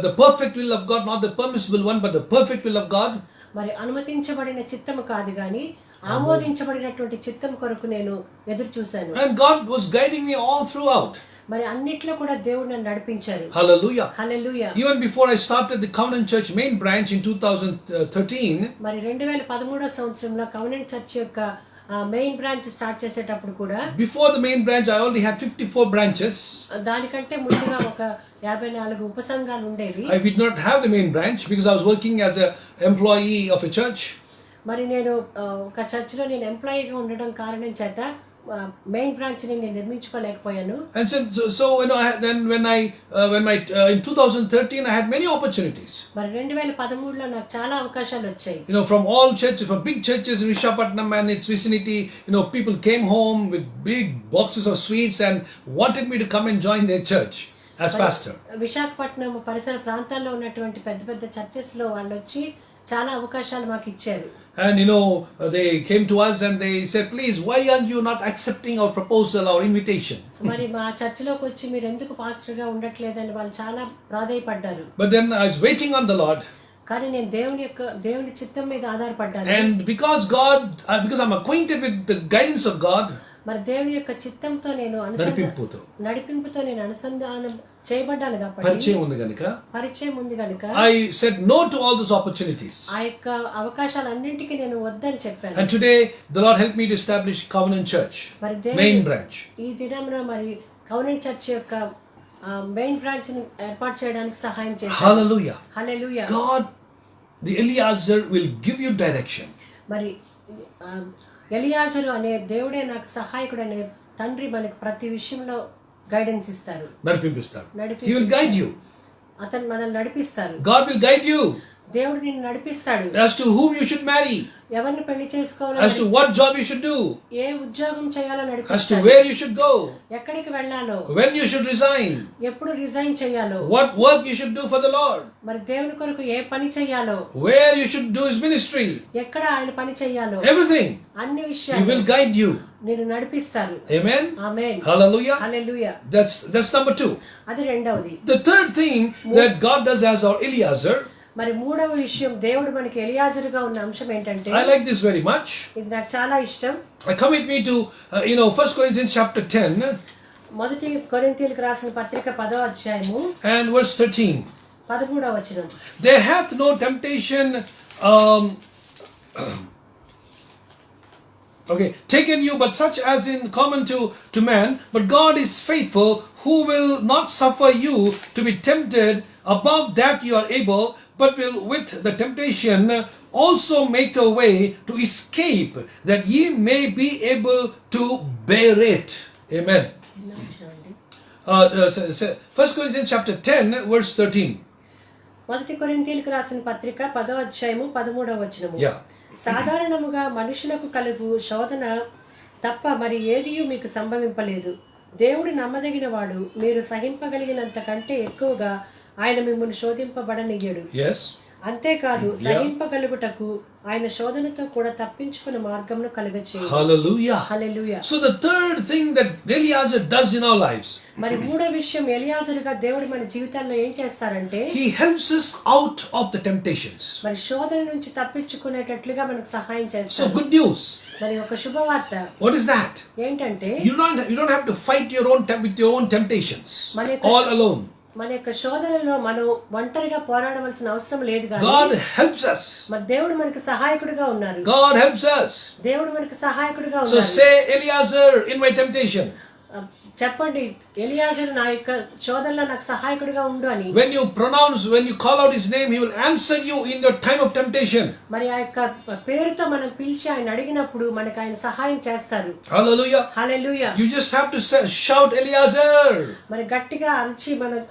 the perfect will of God, not the permissible one, but the perfect will of God. మరి అనుమతించబడిన చిత్తము కాదు గాని ఆమోదించబడినటువంటి చిత్తం కొరకు నేను ఎదురు చూశాను. And God was guiding me all throughout. మరి అన్నిట్లో కూడా దేవుడు నన్ను నడిపించారు. Hallelujah. Hallelujah. Even before I started the Covenant Church main branch in 2013. మరి 2013 సంవత్సరంలో కవెనెంట్ చర్చ్ యొక్క మెయిన్ బ్రాంచ్ స్టార్ట్ చేసేటప్పుడు కూడా Before the main branch I already had 54 branches. దానికంటే ముందుగా ఒక 54 ఉపసంఘాలు ఉండేవి. I did not have the main branch because I was working as a employee of a church. మరి నేను ఒక చర్చ్ లో నేను ఎంప్లాయీగా ఉండడం కారణం చేత మెయిన్ బ్రాంచ్ ని నేను నిర్మించుకోలేకపోయాను. And so in 2013 I had many opportunities. మరి 2013లో నాకు చాలా అవకాశాలు వచ్చాయి. From all churches, from big churches in Visakhapatnam and its vicinity, people came home with big boxes of sweets and wanted me to come and join their church as pastor. Visakhapatnam పరిసర ప్రాంతాల్లో ఉన్నటువంటి పెద్ద పెద్ద చర్చెస్ లో వాళ్ళు వచ్చి చాలా అవకాశాలు మాకు ఇచ్చారు. And they came to us and they said, please, why aren't you not accepting our proposal, our invitation? మరి మా చర్చిలోకి వచ్చి మీరు ఎందుకు పాస్టర్ గా ఉండట్లేదని వాళ్ళు చాలా ప్రాధేయపడ్డారు. But then I was waiting on the Lord. కానీ నేను దేవుని చిత్తం మీద ఆధారపడ్డాను. And because I'm acquainted with the guidance of God. మరి దేవుని యొక్క చిత్తంతో నేను నడిపింపుతో నేను అనుసంధానం చేయబడ్డాను కాబట్టి పరిచయం ఉంది కనుక I said no to all those opportunities. ఆ యొక్క అవకాశాలన్నింటికి నేను వద్దని చెప్పాను. And today the Lord helped me to establish Covenant Church main branch. ఈ దినమున మరి కవెనెంట్ చర్చ్ యొక్క మెయిన్ బ్రాంచ్ ని ఏర్పాటు చేయడానికి సహాయం చేశారు. Hallelujah. Hallelujah. God, the Eliezer will give you direction. మరి ఎలియాజరు అనే దేవుడే నాకు సహాయకుడు అనే తండ్రి మనకు ప్రతి విషయంలో గైడెన్స్ ఇస్తారు. He will guide you. అతను మనల్ని నడిపిస్తారు. God will guide you. దేవుడు నిన్ను నడిపిస్తాడు. As to whom you should marry. ఎవరిని పెళ్లి చేసుకోవాలో, as to what job you should do, ఏ ఉద్యోగం చేయాలో నడిపిస్తాడు. as to where you should go, ఎక్కడికి వెళ్ళాలో, when you should resign, ఎప్పుడు రిజైన్ చేయాలో, what work you should do for the Lord, మరి దేవుని కొరకు ఏ పని చేయాలో, where you should do His ministry, ఎక్కడ ఆయన పని చేయాలో, everything, అన్ని విషయాలు He will guide you. నిన్ను నడిపిస్తారు. Amen. Amen. Hallelujah. Hallelujah. That's number 2. అది రెండవది. The third thing that God does as our Eliezer, మరి మూడవ విషయం దేవుడు మనకి ఎలియాజరుగా ఉన్న అంశం ఏంటంటే, I like this very much. ఇది నాకు చాలా ఇష్టం. Come with me to 1 Corinthians chapter 10. మొదటి కొరింథీయులకు రాసిన పత్రిక 10వ అధ్యాయము and verse 13. 13వ వచనం. There hath no temptation taken you but such as in common to man, but God is faithful, who will not suffer you to be tempted above that you are able, but will with the temptation also make a way to escape, that ye may be able to bear it. Amen. 1 Corinthians chapter 10 verse 13. మొదటి కొరింథీయులకు రాసిన పత్రిక 10వ అధ్యాయము 13వ వచనము. Yeah. సాధారణముగా మనుషులకు కలుగు శోధన తప్ప మరి ఏదియూ మీకు సంభవింపలేదు. దేవుడు నమ్మదగిన వాడు, మీరు సహింపగలిగినంత కంటే ఎక్కువగా ఆయన మిమ్మల్ని శోధింపబడనియ్యడు. Yes. అంతేకాదు సహింపగలుగుటకు ఆయన శోధనతో కూడా తప్పించుకునే మార్గమును కలుగచేయును. Hallelujah. Hallelujah. So the third thing that Eliezer does in our lives, మరి మూడో విషయం ఎలియాజరుగా దేవుడు మన జీవితాల్లో ఏం చేస్తారంటే he helps us out of the temptations. మరి శోధన నుంచి తప్పించుకునేటట్లుగా మనకు సహాయం So చేస్తారు. good news. మరి ఒక శుభవార్త What is that? ఏంటంటే You don't have to fight with your own temptations మన యొక్క all alone. మన యొక్క శోధనలో మనం ఒంటరిగా పోరాడవలసిన అవసరం లేదు కానీ God helps us. మరి దేవుడు మనకు సహాయకుడిగా ఉన్నారు. God helps us. దేవుడు మనకు సహాయకుడిగా So ఉన్నారు. say, Eliezer, in my temptation. చెప్పండి, ఎలియాజరు నా యొక్క శోధనలో నాకు సహాయకుడిగా ఉండు అని. When you call out his name, he will answer you in your time of temptation. మరి ఆ యొక్క పేరుతో మనం పిలిచి ఆయన అడిగినప్పుడు మనకు ఆయన సహాయం చేస్తారు. Hallelujah. Hallelujah. You just have to shout, Eliezer. మరి గట్టిగా అరిచి మనం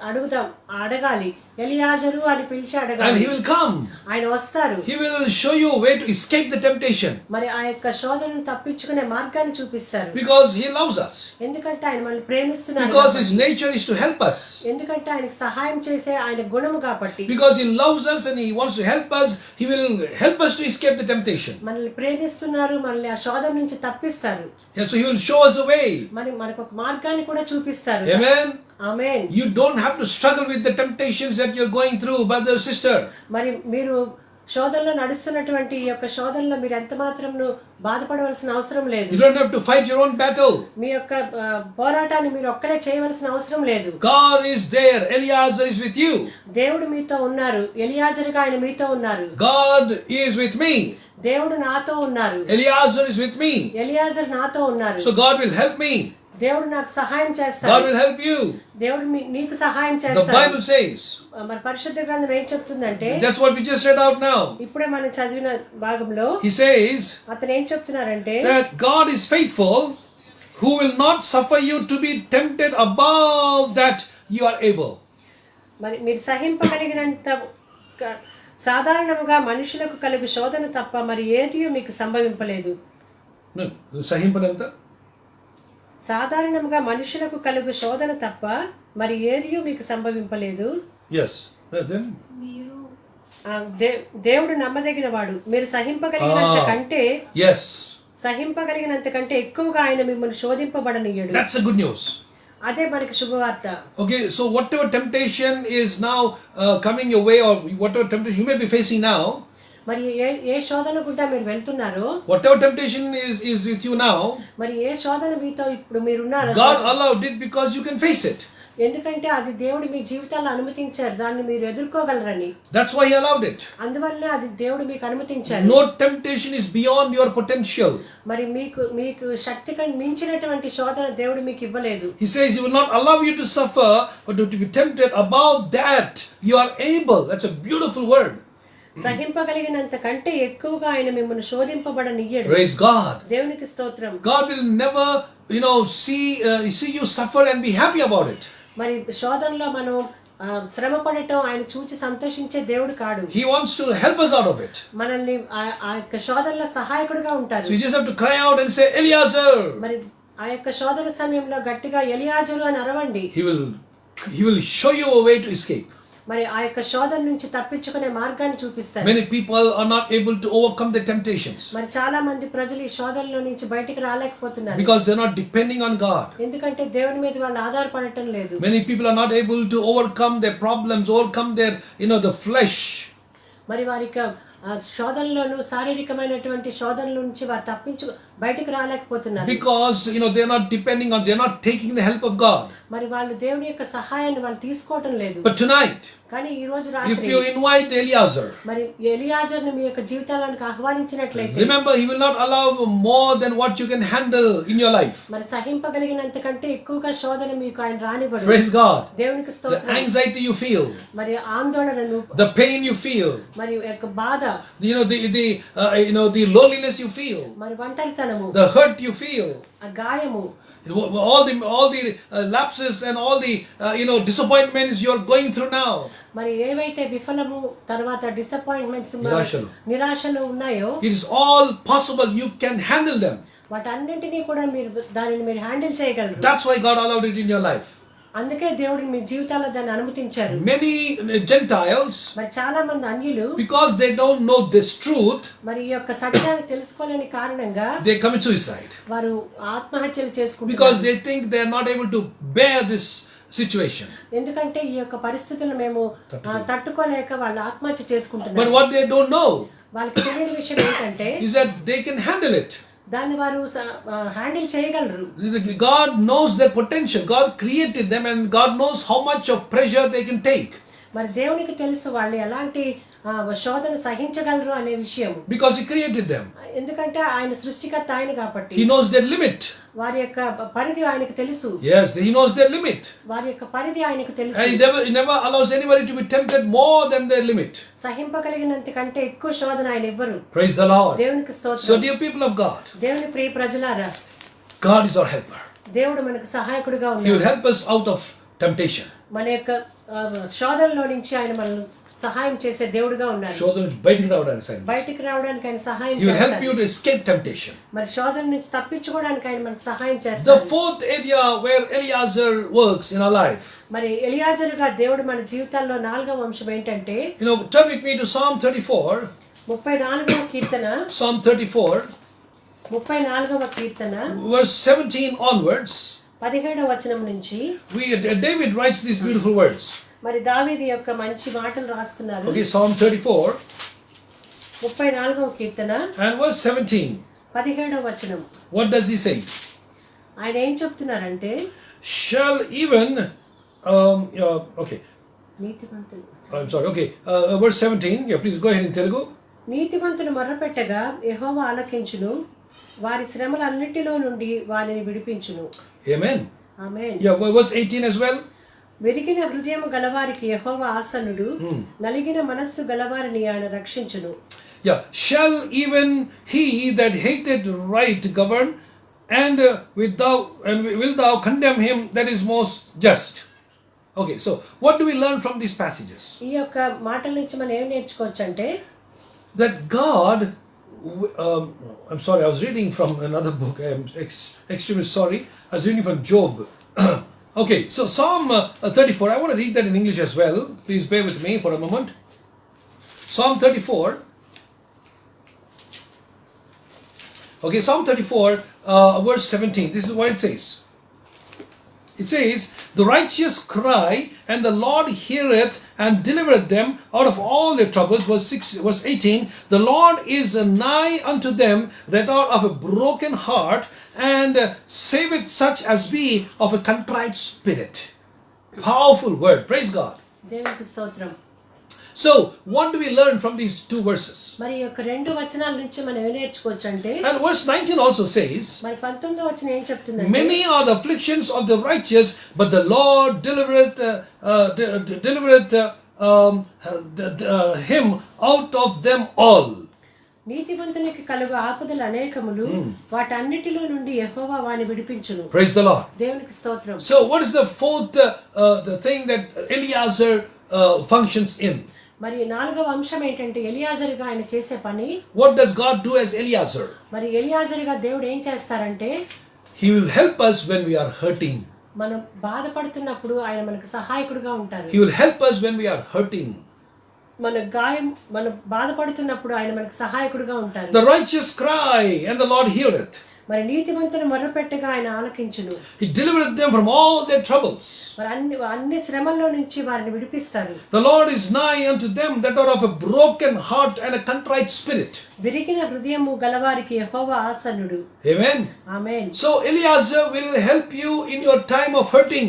అడగాలి, ఎలియాజరు అని పిలిచి And అడగాలి. he will come. ఆయన వస్తారు. He will show you a way to escape the temptation. మరి ఆ యొక్క శోధనను తప్పించుకునే మార్గాన్ని చూపిస్తారు. Because he loves us. ఎందుకంటే ఆయన మనల్ని ప్రేమిస్తున్నారు. Because his nature is to help us. ఎందుకంటే ఆయనకు సహాయం చేసే ఆయన గుణము కాబట్టి. Because he loves us and he wants to help us, he will help us to escape the temptation. మనల్ని ప్రేమిస్తున్నారు, మనల్ని ఆ శోధన నుంచి తప్పిస్తారు. Yeah, so he will show us a way. మరి మనకు ఒక మార్గాన్ని కూడా చూపిస్తారు. Amen. Amen. You don't have to struggle with the temptations that you're going through, brother, sister. మరి మీరు శోధనలో నడుస్తున్నటువంటి ఈ యొక్క శోధనలో మీరు ఎంత మాత్రము బాధపడవలసిన అవసరం లేదు. You don't have to fight your own battle. మీ యొక్క పోరాటాన్ని మీరు ఒక్కరే చేయవలసిన అవసరం లేదు. God is there. Eliezer is with you. దేవుడు మీతో ఉన్నారు. ఎలియాజరుగా ఆయన మీతో ఉన్నారు. God is with me. దేవుడు నాతో ఉన్నారు. Eliezer is with me. ఎలియాజరు నాతో ఉన్నారు. So God will help me. దేవుడు నాకు సహాయం చేస్తాడు. God will help you. దేవుడు నీకు సహాయం The చేస్తాడు. Bible says. మరి పరిశుద్ధ గ్రంథం ఏం చెప్తుందంటే, That's what we just read out now. ఇప్పుడే మనం చదివిన భాగంలో He says అతను ఏం చెప్తున్నారంటే, that God is faithful, who will not suffer you to be tempted above that you are able. మరి మీరు సహింపగలిగినంత సాధారణంగా మనుషులకు కలుగు శోధన తప్ప మరి ఏది మీకు సంభవింపలేదు. సహింపడంత సాధారణంగా మనుషులకు కలుగు శోధన తప్ప మరి ఏది మీకు సంభవింపలేదు. Yes. Then దేవుడు నమ్మదగిన వాడు, మీరు సహింపగలిగినంత కంటే yes. సహింపగలిగినంత కంటే ఎక్కువగా ఆయన మిమ్మల్ని శోధింపబడనియ్యడు. That's a good news. అదే మనకి శుభవార్త. Okay, so whatever temptation is now coming your way, or whatever temptation you may be facing now, మరి ఏ శోధన గుండా మీరు వెళ్తున్నారో, whatever temptation is with you now, మరి ఏ శోధన మీతో ఇప్పుడు మీరున్నారో, God allowed it because you can face it. ఎందుకంటే అది దేవుడు మీ జీవితాల్లో అనుమతించారు, దాన్ని మీరు ఎదుర్కోగలరని. That's why he allowed it. అందువల్ల అది దేవుడు మీకు అనుమతించారు. No temptation is beyond your potential. మరి మీకు శక్తి కంటే మించినటువంటి శోధన దేవుడు మీకు ఇవ్వలేదు. He says he will not allow you to suffer, but to be tempted above that you are able. That's a beautiful word. సహింపగలిగినంత కంటే ఎక్కువగా ఆయన మిమ్మల్ని శోధింపబడనియ్యడు. Praise God. దేవునికి స్తోత్రం. God will never, see you suffer and be happy about it. మరి శోధనలో మనం శ్రమ పడటం ఆయన చూచి సంతోషించే దేవుడు కాడు. He wants to help us out of it. మనల్ని ఆ యొక్క శోధనలో సహాయకుడిగా ఉంటారు. So you just have to cry out and say, Eliezer. మరి ఆ యొక్క శోధన సమయంలో గట్టిగా ఎలియాజరు అని అరవండి. He will show you a way to escape. మరి ఆ యొక్క శోధన నుంచి తప్పించుకునే మార్గాన్ని చూపిస్తారు. Many people are not able to overcome the temptations. మరి చాలా మంది ప్రజలు ఈ శోధనలో నుంచి బయటికి రాలేకపోతున్నారు. Because they're not depending on God. ఎందుకంటే దేవుని మీద వాళ్ళు ఆధారపడటం లేదు. Many people are not able to overcome their problems, overcome their, the flesh. మరి వారికి ఆ శోధనలోను శారీరకమైనటువంటి శోధనల నుంచి వారు బయటకు రాలేకపోతున్నారు. Because they're not depending on, they're not taking the help of God. మరి వాళ్ళు దేవుని యొక్క సహాయాన్ని వాళ్ళు తీసుకోవడం లేదు. But tonight, కానీ ఈ రోజు if రాత్రి you invite Eliezer, మరి ఎలియాజరుని మీ యొక్క జీవితాలకు ఆహ్వానించినట్లయితే, remember, he will not allow more than what you can handle in your life. మరి సహింపగలిగినంత కంటే ఎక్కువగా శోధన మీకు ఆయన రానివ్వడు. Praise God. దేవునికి The స్తోత్రం. anxiety you feel, మరి ఆందోళనను, the pain you feel, మరి యొక్క బాధ, the loneliness you feel, మరి ఒంటరితనము, the hurt you feel, ఆ గాయము, all the lapses and all the disappointments you are going through now. మరి ఏవైతే విఫలము తర్వాత డిసప్పాయింట్మెంట్స్ నిరాశలు ఉన్నాయో, it is all possible, you can handle them. వాటన్నింటినీ కూడా మీరు హ్యాండిల్ చేయగలరు. That's why God allowed it in your life. అందుకే దేవుడు మీ జీవితాల్లో దాన్ని అనుమతించారు. Many Gentiles, మరి చాలా మంది అన్యులు, because they don't know this truth, మరి ఈ యొక్క సత్యాన్ని తెలుసుకోలేని కారణంగా they commit suicide. వారు ఆత్మహత్యలు చేసుకుంటారు. Because they think they are not able to bear this situation. ఎందుకంటే ఈ యొక్క పరిస్థితులను మేము తట్టుకోలేక వాళ్ళు ఆత్మహత్య But చేసుకుంటున్నారు. what they don't know వాళ్ళకి తెలియని విషయం ఏంటంటే is that they can handle it. దాన్ని వారు హ్యాండిల్ చేయగలరు. God knows their potential. God created them and God knows how much of pressure they can take. మరి దేవునికి తెలుసు వాళ్ళు ఎలాంటి శోధన సహించగలరు అనే విషయం. Because He created them. ఎందుకంటే ఆయన సృష్టికర్త ఆయన కాబట్టి. He knows their limit. వారి యొక్క పరిధి ఆయనకు తెలుసు. Yes, He knows their limit. వారి యొక్క పరిధి ఆయనకు తెలుసు. And He never allows anybody to be tempted more than their limit. సహింపగలిగినంత కంటే ఎక్కువ శోధన ఆయన ఇవ్వరు. Praise the Lord. దేవునికి స్తోత్రం. So dear people of God, దేవుని ప్రియ ప్రజలారా, God is our helper. దేవుడు మనకు సహాయకుడిగా He will ఉన్నాడు. help us out of temptation. మన యొక్క శోధనలో నుంచి ఆయన మనల్ని సహాయం చేసే దేవుడిగా ఉన్నాడు. బయటికి రావడానికి ఆయన సహాయం He will help you చేస్తాడు. to escape temptation. మరి శోధన నుంచి తప్పించుకోవడానికి ఆయన మనకు సహాయం The చేస్తాడు. fourth area where Eliezer works in our life. మరి ఎలియాజరుగా దేవుడు మన జీవితాల్లో 4వ అంశం ఏంటంటే, Turn with me to Psalm 34. 34వ Keerthana, Psalm 34, 34వ Keerthana verse 17 onwards. 17వ వచనం నుంచి David writes these beautiful words. మరి దావీదు యొక్క మంచి మాటలు రాస్తున్నారు. Okay, Psalm 34 34వ Keerthana and verse 17. 17వ వచనం. What does he say? ఆయన ఏం చెప్తున్నారంటే, Shall even, okay, నీతిమంతులు I'm sorry, okay, verse 17. Yeah, please go ahead in Telugu. నీతిమంతులు మొర్రపెట్టగా యెహోవా ఆలకించును, వారి శ్రమలన్నిటిలో నుండి వారిని విడిపించును. Amen. ఆమేన్. Yeah, verse 18 as well. విరిగిన హృదయము గలవారికి యెహోవా ఆసనుడు, నలిగిన మనస్సు గలవారిని ఆయన రక్షించును. Yeah, shall even he that hateth right govern, and will thou condemn him that is most just? Okay, so what do we learn from these passages? ఈ యొక్క మాటల నుంచి మనం ఏం నేర్చుకోవచ్చు అంటే, That God, I'm sorry, I was reading from another book. I am extremely sorry. I was reading from Job. Okay, so Psalm 34. I want to read that in English as well. Please bear with me for a moment. Psalm 34. Okay, Psalm 34, verse 17. This is what it says. It says, the righteous cry, and the Lord heareth and delivereth them out of all their troubles. Verse 18, the Lord is nigh unto them that are of a broken heart, and saveth such as be of a contrite spirit. Powerful word. Praise God. దేవునికి స్తోత్రం. So, what do we learn from these two verses? మరి ఈ యొక్క రెండు వచనాల నుంచి మనం ఏం నేర్చుకోవచ్చు అంటే, And verse 19 also says, మరి 19వ వచనం ఏం చెప్తుందంటే, many are the afflictions of the righteous, but the Lord delivereth him out of them all. నీతిమంతునికి కలుగు ఆపదలు అనేకములు, వాటన్నిటిలో నుండి యెహోవా వాని విడిపించును. Praise the Lord. దేవునికి స్తోత్రం. So what is the fourth the thing that Eliezer functions in? మరి 4వ అంశం ఏంటంటే, ఎలియాజరుగా ఆయన చేసే పని. What does God do as Eliezer? మరి ఎలియాజరుగా దేవుడు ఏం చేస్తారంటే, He will help us when we are hurting. మనం బాధపడుతున్నప్పుడు ఆయన మనకు సహాయకుడిగా ఉంటారు. He will help us when we are hurting. మనం బాధపడుతున్నప్పుడు ఆయన మనకు సహాయకుడిగా ఉంటారు. The righteous cry, and the Lord heareth. మరి నీతిమంతులు మొర్రపెట్టగా ఆయన ఆలకించును. He delivered them from all their troubles. మరి అన్ని శ్రమల్లో నుంచి వారిని విడిపిస్తారు. The Lord is nigh unto them that are of a broken heart and a contrite spirit. విరిగిన హృదయము గలవారికి యెహోవా ఆసన్నుడు. Amen. Amen. So Eliezer will help you in your time of hurting.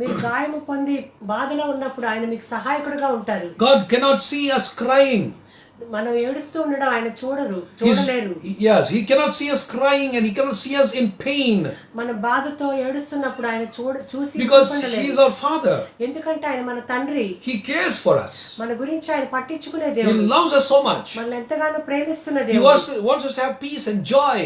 మీరు గాయము పొంది బాధలో ఉన్నప్పుడు ఆయన మీకు సహాయకుడిగా ఉంటారు. God cannot see us crying. మనం ఏడుస్తూ ఉండడం ఆయన చూడలేరు. Yes, he cannot see us crying and he cannot see us in pain. మన బాధతో ఏడుస్తున్నప్పుడు ఆయన చూసి Because he is our father. ఎందుకంటే ఆయన మన తండ్రి. He cares for us. మన గురించి ఆయన పట్టించుకునే He దేవుడు. loves us so much. మనల్ని ఎంతగానో ప్రేమిస్తున్న He దేవుడు. wants us to have peace and joy.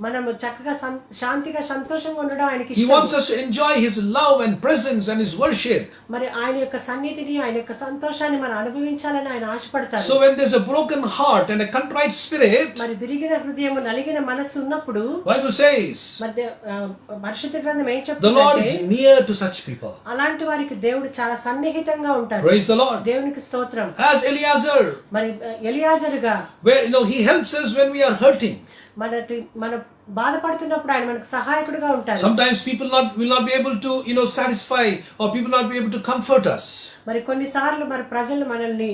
మనము చక్కగా శాంతిగా సంతోషంగా ఉండడం ఆయనకి He ఇష్టం. wants us to enjoy his love and presence and his worship. మరి ఆయన యొక్క సన్నిధిని ఆయన యొక్క సంతోషాన్ని మనం అనుభవించాలని ఆయన ఆశపడతారు. So when there's a broken heart and a contrite spirit, మరి విరిగిన హృదయము నలిగిన మనసు ఉన్నప్పుడు Bible says మరి పరిశుద్ధ గ్రంథం ఏం the Lord చెప్తుందంటే is near to such people. అలాంటి వారికి దేవుడు చాలా సన్నిహితంగా ఉంటారు. Praise the Lord. దేవునికి స్తోత్రం. As Eliezer, మరి ఎలియాజరుగా where he helps us when we are hurting. మన బాధపడుతున్నప్పుడు ఆయన మనకు సహాయకుడిగా ఉంటారు. Sometimes people will not be able to satisfy, or people not be able to comfort us. మరి కొన్నిసార్లు మరి ప్రజలు మనల్ని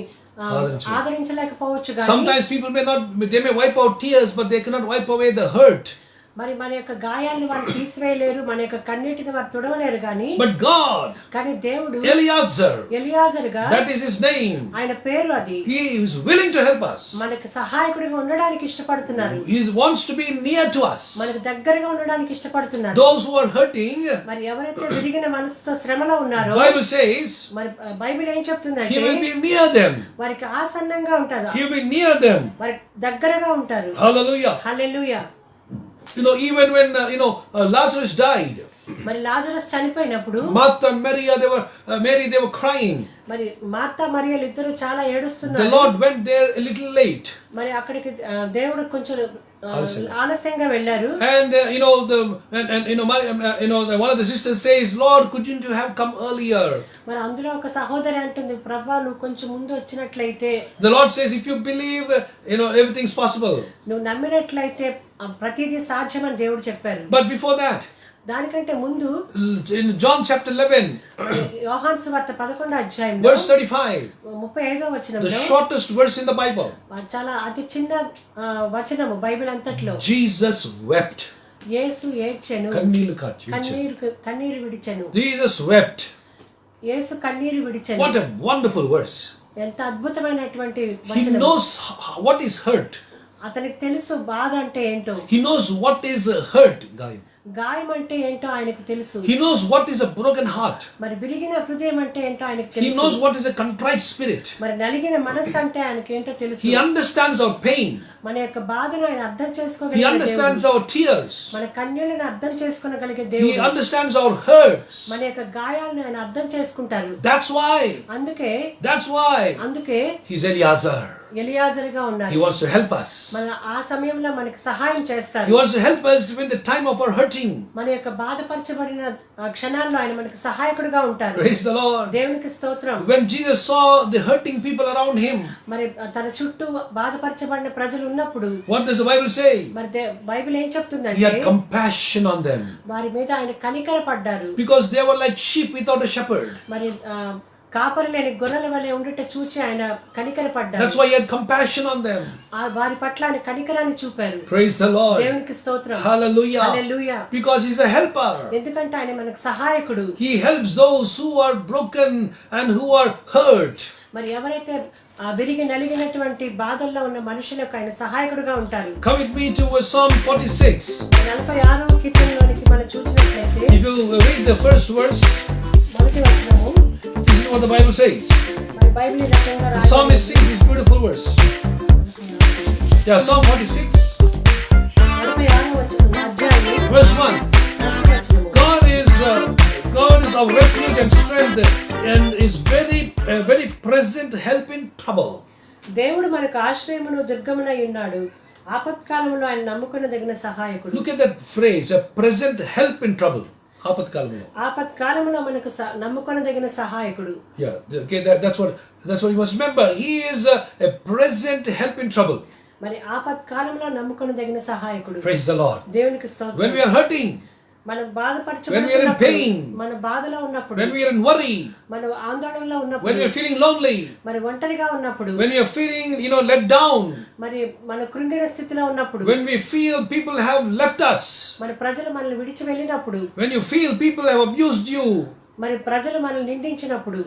ఆదరించలేకపోవచ్చు కానీ Sometimes people they may wipe out tears, but they cannot wipe away the hurt. మరి మన యొక్క గాయాలను వారు తీసివేయలేరు, మన యొక్క కన్నీటిని వారు తుడవలేరు కానీ But God, కానీ దేవుడు Eliezer, that is his name. ఆయన పేరు అది. He is willing to help us. మనకు సహాయకుడిగా ఉండడానికి ఇష్టపడుతున్నారు. He wants to be near to us. మనకు దగ్గరగా ఉండడానికి ఇష్టపడుతున్నారు. Those who are hurting, మరి ఎవరైతే విరిగిన మనసుతో శ్రమలో ఉన్నారో Bible says, మరి బైబిల్ ఏం he చెప్తుందంటే will be near them. వారికి ఆసన్నంగా ఉంటారు, He will be near them. వారికి దగ్గరగా ఉంటారు. Hallelujah. Hallelujah. Even when Lazarus died, మరి లాజరస్ చనిపోయినప్పుడు Martha and Mary they were crying. మరి మార్తా మరియలు ఇద్దరు చాలా The ఏడుస్తున్నారు. Lord went there a little late. మరి అక్కడికి దేవుడు కొంచెం ఆలస్యంగా వెళ్ళారు. And one of the sisters says, Lord, couldn't you have come earlier? మరి అందులో ఒక సహోదరి అంటుంది, ప్రభువా నువ్వు కొంచెం ముందు వచ్చినట్లయితే. The Lord says, if you believe, everything's possible. నువ్వు నమ్మినట్లయితే ప్రతిదీ సాధ్యమని దేవుడు చెప్పారు. But before that, దానికంటే ముందు in John chapter 11, యోహాను సువార్త 11వ అధ్యాయంలో verse 35, 35వ the వచనంలో shortest verse in the Bible, చాలా అతి చిన్న వచనము బైబిల్ అంతట్లో, Jesus wept. యేసు ఏడ్చెను, కన్నీరు విడిచెను. Jesus wept. యేసు కన్నీరు విడిచెను. What a wonderful verse. ఎంత అద్భుతమైనటువంటి He వచనం. knows what is hurt. అతనికి తెలుసు బాధ అంటే ఏంటో. He knows what is hurt, guy. గాయం అంటే ఏంటో ఆయనకు తెలుసు. He knows what is a broken heart. మరి విరిగిన హృదయం అంటే ఏంటో ఆయనకు He తెలుసు. knows what is a contrite spirit. మరి నలిగిన మనస్సు అంటే ఆయనకి ఏంటో తెలుసు. He understands our pain. మన యొక్క బాధను ఆయన అర్థం He చేసుకోగలిగే understands దేవుడు. our tears. మన కన్నీళ్లను అర్థం చేసుకోగలిగే He దేవుడు. understands our hurts. మన యొక్క గాయాలను ఆయన అర్థం చేసుకుంటారు. That's why అందుకే he's Eliezer. ఎలియాజరుగా ఉన్నారు. He wants to help us. మన ఆ సమయంలో మనకి సహాయం చేస్తారు. He wants to help us in the time of our hurting. మన యొక్క బాధపరచబడిన క్షణాల్లో ఆయన మనకి సహాయకుడిగా ఉంటారు. Praise the Lord. దేవునికి స్తోత్రం. When Jesus saw the hurting people around him, మరి తన చుట్టూ బాధపరచబడిన ప్రజలు ఉన్నప్పుడు what does the Bible say? మరి బైబిల్ ఏం He చెప్తుందంటే had compassion on them వారి మీద ఆయన కనికరపడ్డారు. because they were like sheep without a shepherd. మరి కాపరి లేని గొర్రెల వలె ఉండుట చూచి ఆయన కనికరపడ్డారు. That's why he had compassion on them. వారి పట్ల ఆయన కనికరాన్ని చూపారు. Praise the Lord. దేవునికి స్తోత్రం. Hallelujah. Hallelujah. Because he's a helper. ఎందుకంటే ఆయన మనకు సహాయకుడు. He helps those who are broken and who are hurt. మరి ఎవరైతే విరిగి నలిగినటువంటి బాధల్లో ఉన్న మనుషులకు ఆయన సహాయకుడిగా ఉంటారు. Come with me to Psalm 46. 46వ కీర్తనలోనికి మనం చూసినట్లయితే If you read the first verse, మొదటి వచనము, this is what the Bible says. మరి బైబిల్ ఈ రకంగా The psalmist sings this beautiful verse. Yeah, Psalm 46, 46వ అధ్యాయం verse 1. మొదటి వచనము. God is our refuge and strength and is very present help in trouble. దేవుడు మనకు ఆశ్రయమును దుర్గమునై ఉన్నాడు, ఆపత్కాలములో ఆయన నమ్ముకొనదగిన సహాయకుడు. Look at that phrase, a present help in trouble. ఆపత్కాలములో మనకు నమ్ముకొనదగిన సహాయకుడు. Yeah, okay, that's what you must remember. He is a present help in trouble. మరి ఆపత్కాలంలో నమ్ముకొనదగిన సహాయకుడు. Praise the Lord. దేవునికి స్తోత్రం. When we are hurting, మనం when we are in బాధపరచబడుతున్నప్పుడు, pain, మన బాధలో ఉన్నప్పుడు, when we are in worry, మన ఆందోళనలో when ఉన్నప్పుడు, we are feeling lonely, మరి ఒంటరిగా ఉన్నప్పుడు, when we are feeling, let down, మరి మన కృంగిన స్థితిలో ఉన్నప్పుడు, when we feel people have left us, మన ప్రజలు మనల్ని విడిచి వెళ్ళినప్పుడు, when you feel people have abused you, మరి ప్రజలు మనల్ని నిందించినప్పుడు,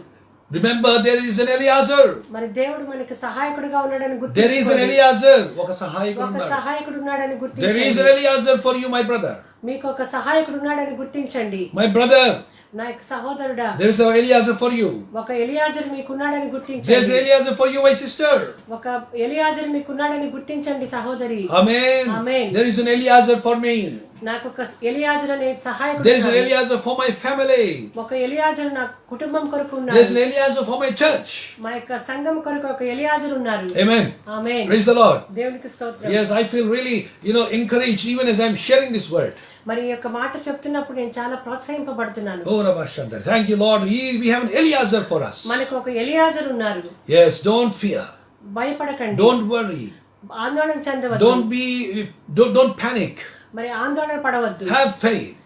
remember there is an Eliezer. మరి దేవుడు మనకి సహాయకుడిగా ఉన్నాడని There is an గుర్తించుకోండి. Eliezer. ఒక సహాయకుడు ఒక ఉన్నాడు. సహాయకుడు ఉన్నాడని There is గుర్తించండి. an Eliezer for you, my brother. మీకు ఒక సహాయకుడు ఉన్నాడని గుర్తించండి. My brother, నా యొక్క సహోదరుడా, there is an Eliezer for you. ఒక ఎలియాజరు మీకున్నాడని There is గుర్తించండి. an Eliezer for you, my sister. ఒక ఎలియాజరు మీకున్నాడని గుర్తించండి సహోదరి. Amen. Amen. There is an Eliezer for me. నాకు ఒక ఎలియాజరు అనే సహాయకుడు There is an ఉన్నాడు. Eliezer for my family. ఒక ఎలియాజరు నా కుటుంబం కొరకు There is ఉన్నారు. an Eliezer for my church. మా యొక్క సంఘం కొరకు ఒక ఎలియాజరు ఉన్నారు. Amen. Amen. Praise the Lord. దేవునికి స్తోత్రం. Yes, I feel really, encouraged even as I am sharing this word. మరి ఈ యొక్క మాట చెప్తున్నప్పుడు నేను చాలా ప్రోత్సహింపబడుతున్నాను. Oh, Rabba Shandar. Thank you, Lord. We have an Eliezer for us. మనకు ఒక ఎలియాజరు ఉన్నారు. Yes, don't fear. భయపడకండి. Don't worry. ఆందోళన చెందవద్దు. Don't panic. మరి ఆందోళన పడవద్దు. Have faith.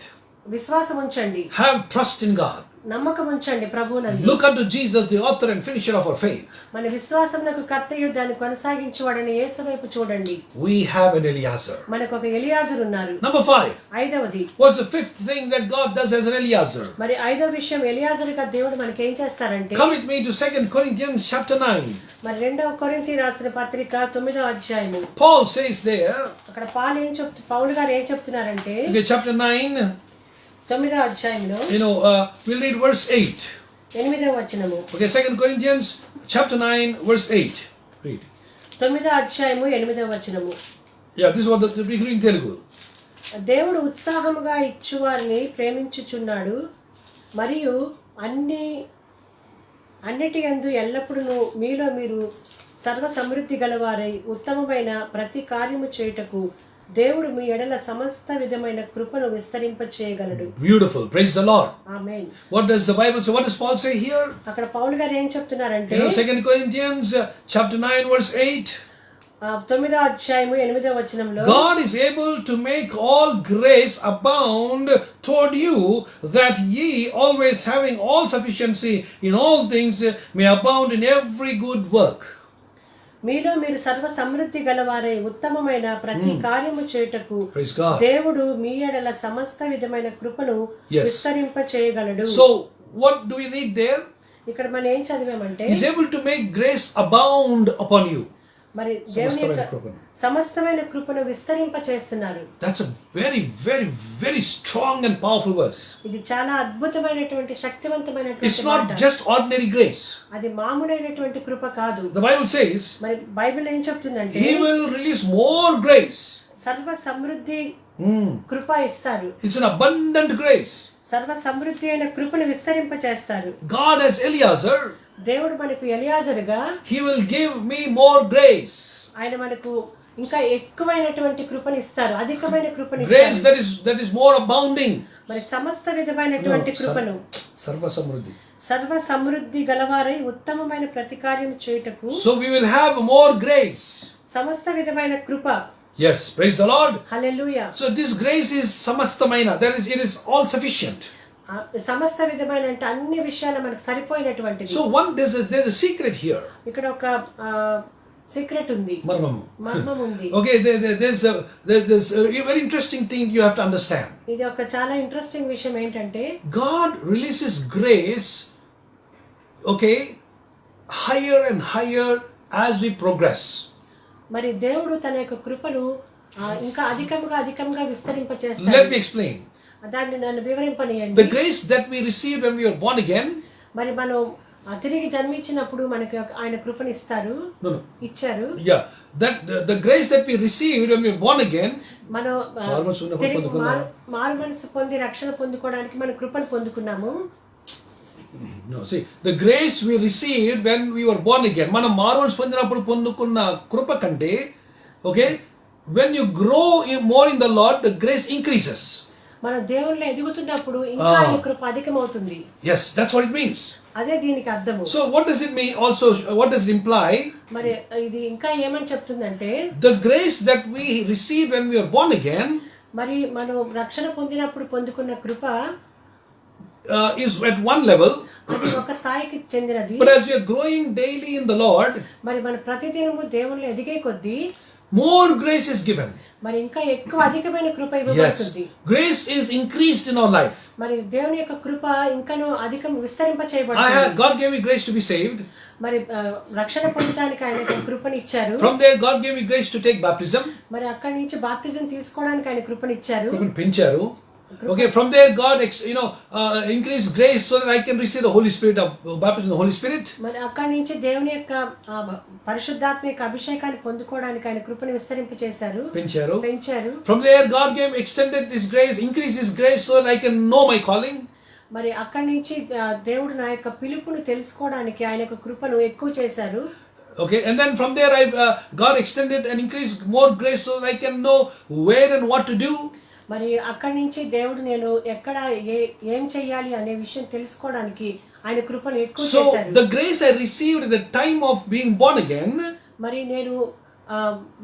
విశ్వాసం ఉంచండి. Have trust in God. నమ్మకం ఉంచండి ప్రభువునందు. Look unto Jesus, the author and finisher of our faith. మన విశ్వాసమునకు కర్తయు దాన్ని కొనసాగించువాడని యేసు వైపు చూడండి. We have an Eliezer. మనకు ఒక ఎలియాజరు ఉన్నారు. Number 5. ఐదవది, What's the fifth thing that God does as an Eliezer? మరి ఐదవ విషయం ఎలియాజరుగా దేవుడు మనకి ఏం చేస్తారంటే, Come with me to 2 Corinthians chapter 9. మరి 2వ కొరింథీ రాసిన పత్రిక 9వ అధ్యాయము. Paul says there, అక్కడ పౌలు గారు ఏం చెప్తున్నారంటే, okay, chapter 9, 9వ అధ్యాయంలో we'll read verse 8. 8వ వచనము. Okay, 2 Corinthians chapter 9, verse 8. Read. 9వ అధ్యాయము 8వ వచనము. Yeah, this is what the read in Telugu. దేవుడు ఉత్సాహముగా ఇచ్చువారిని ప్రేమించుచున్నాడు, మరియు అన్నిటి యందు ఎల్లప్పుడూ మీలో మీరు సర్వ సమృద్ధి గలవారై ఉత్తమమైన ప్రతి కార్యము చేయుటకు దేవుడు మీ ఎడల సమస్త విధమైన కృపను విస్తరింపచేయగలడు. Beautiful. Praise the Lord. Amen. What does the Bible say? What does Paul say here? అక్కడ పౌలు గారు ఏం చెప్తున్నారంటే, 2 Corinthians chapter 9, verse 8. 9వ అధ్యాయము 8వ వచనంలో, God is able to make all grace abound toward you, that ye always having all sufficiency in all things may abound in every good work. మీలో మీరు సర్వ సమృద్ధి గలవారై ఉత్తమమైన ప్రతి కార్యము చేయుటకు Praise God. దేవుడు మీ ఎడల సమస్త విధమైన కృపను Yes. విస్తరింప చేయగలడు. So, what do we read there? ఇక్కడ మనం ఏం చదివామంటే, He's able to make grace abound upon you. మరి దేవుని యొక్క సమస్తమైన కృపను విస్తరింప చేస్తున్నారు. That's a very, very, very strong and powerful verse. ఇది చాలా అద్భుతమైనటువంటి It's శక్తివంతమైనటువంటి not మాట. just ordinary grace. అది మామూలైనటువంటి కృప కాదు. The Bible says మరి బైబిల్ ఏం చెప్తుందంటే, He will release more grace. సర్వ సమృద్ధి కృప ఇస్తారు. It's an abundant grace. సర్వ సమృద్ధి అయిన కృపను విస్తరింప చేస్తారు. God as Eliezer, దేవుడు మనకు ఎలియాజరుగా, He will give me more grace. ఆయన మనకు ఇంకా ఎక్కువైనటువంటి కృపను ఇస్తారు, అధికమైన కృపను Grace ఇస్తారు. that is more abounding. మరి సమస్త విధమైనటువంటి కృపను, Sarva Samruddhi. సర్వ సమృద్ధి గలవారై ఉత్తమమైన ప్రతి కార్యం చేయుటకు So we will have more grace. సమస్త విధమైన కృప. Yes, praise the Lord. Hallelujah. So this grace is samastamaina. It is all sufficient. సమస్త విధమైన అంటే అన్ని విషయాలు మనకు సరిపోయినటువంటిది. So there's a secret here. ఇక్కడ ఒక సీక్రెట్ ఉంది, Marmam. మర్మం ఉంది. Okay, there's a very interesting thing you have to understand. ఇది ఒక చాలా ఇంట్రెస్టింగ్ విషయం ఏంటంటే, God releases grace, okay, higher and higher as we progress. మరి దేవుడు తన యొక్క కృపను ఇంకా అధికంగా విస్తరింప Let చేస్తాడు. me explain. దాన్ని నన్ను వివరింపనీయండి. The grace that we received when we were born again. మరి మనం తిరిగి జన్మించినప్పుడు మనకి ఆయన కృపను ఇస్తారు, ఇచ్చారు. Yeah, that the grace that we received when we were born again. మనం మారు మనసు పొంది రక్షణ పొందుకోవడానికి మన కృపను పొందుకున్నాము. No, see, the grace we received when we were born again. మనం మారుమనసు పొందినప్పుడు పొందుకున్న కృప కంటే, okay, when you grow more in the Lord, the grace increases. మన దేవునిలో ఎదుగుతున్నప్పుడు ఇంకా ఈ కృప అధికమవుతుంది. Yes, that's what it means. అదే దీనికి అర్థము. So what does it mean also? What does it imply? మరి ఇది ఇంకా ఏమని చెప్తుందంటే, The grace that we receive when we are born again మరి మనం రక్షణ పొందినప్పుడు పొందుకున్న కృప is at one level. అది ఒక స్థాయికి చెందినది. But as we are growing daily in the Lord, మరి మన ప్రతిదినము దేవునిలో ఎదిగే కొద్దీ more grace is given. మరి ఇంకా ఎక్కువ అధికమైన కృప Yes, ఇవ్వబడుతుంది. grace is increased in our life. మరి దేవుని యొక్క కృప ఇంకను అధికం విస్తరింప చేయబడుతుంది. God gave me grace to be saved. మరి రక్షణ పొందడానికి ఆయన యొక్క కృపను ఇచ్చారు. From there, God gave me grace to take baptism. మరి అక్కడి నుంచి బాప్టిజం తీసుకోవడానికి ఆయన కృపను ఇచ్చారు. కృపను పెంచారు. Okay, from there God increased grace so that I can receive the Holy Spirit of baptism in the Holy Spirit. మరి అక్కడి నుంచి దేవుని యొక్క పరిశుద్ధాత్మ యొక్క అభిషేకాన్ని పొందుకోవడానికి ఆయన కృపను విస్తరింప చేశారు, పెంచారు. From there God extended His grace, increased His grace so that I can know my calling. మరి అక్కడి నుంచి దేవుడు నా యొక్క పిలుపును తెలుసుకోవడానికి ఆయన యొక్క కృపను ఎక్కువ చేశారు. Okay, and then from there God extended and increased more grace so that I can know where and what to do. మరి అక్కడి నుంచి దేవుడు నేను ఎక్కడ ఏం చెయ్యాలి అనే విషయం తెలుసుకోవడానికి ఆయన కృపను ఎక్కువ చేశారు. So the grace I received at the time of being born again, మరి నేను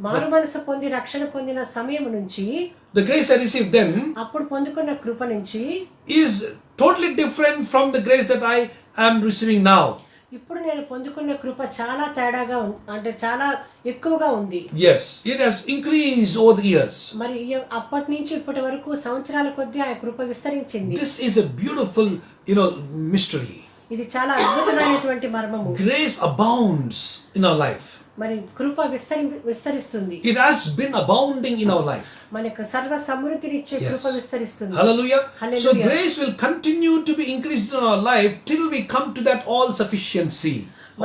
మారు మనసు పొంది రక్షణ పొందిన సమయం నుంచి, the grace I received then అప్పుడు పొందుకున్న కృప నుంచి is totally different from the grace that I am receiving now. ఇప్పుడు నేను పొందుకున్న కృప చాలా తేడాగా అంటే చాలా ఎక్కువగా ఉంది. Yes, it has increased over the years. మరి అప్పటి నుంచి ఇప్పటి వరకు సంవత్సరాల కొద్దీ ఆ కృప విస్తరించింది. This is a beautiful, mystery. ఇది చాలా అద్భుతమైనటువంటి మర్మము. Grace abounds in our life. మరి కృప విస్తరిస్తుంది. It has been abounding in our life. మనకు సర్వ సమృద్ధినిచ్చే కృప విస్తరిస్తుంది. Hallelujah. So grace will continue to be increased in our life till we come to that all sufficiency,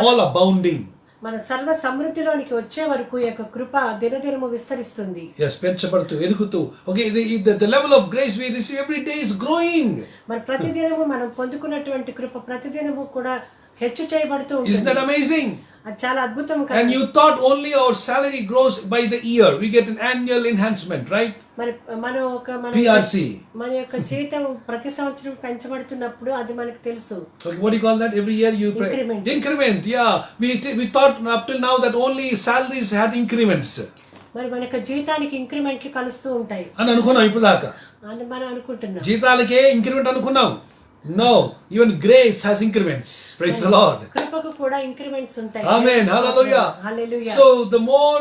all abounding. మన సర్వ సమృద్ధిలోనికి వచ్చే వరకు ఈ యొక్క కృప దినదినము విస్తరిస్తుంది. Yes, పెంచబడుతూ ఎదుగుతూ. Okay, the level of grace we receive every day is growing. మరి ప్రతిదినము మనం పొందుకున్నటువంటి కృప ప్రతిదినము కూడా హెచ్చు చేయబడుతూ ఉంటుంది. Isn't that amazing? అది చాలా అద్భుతం కదా. And you thought only our salary grows by the year. We get an annual enhancement, right? మరి మన PRC. మన యొక్క జీతం ప్రతి సంవత్సరం పెంచబడుతున్నప్పుడు అది మనకు తెలుసు. Okay, what do you call that? Every year you increment. Yeah, we thought up till now that only salaries had increments. మరి మన యొక్క జీతానికి ఇంక్రిమెంట్లు కలుస్తూ ఉంటాయి అని అనుకున్నాం ఇప్పుడు దాకా. అని మనం అనుకుంటున్నాం. జీతాలకే ఇంక్రిమెంట్ అనుకున్నాం. No, even grace has increments. Praise the Lord. కృపకు కూడా ఇంక్రిమెంట్స్ ఉంటాయి. Amen. Hallelujah. Hallelujah. So the more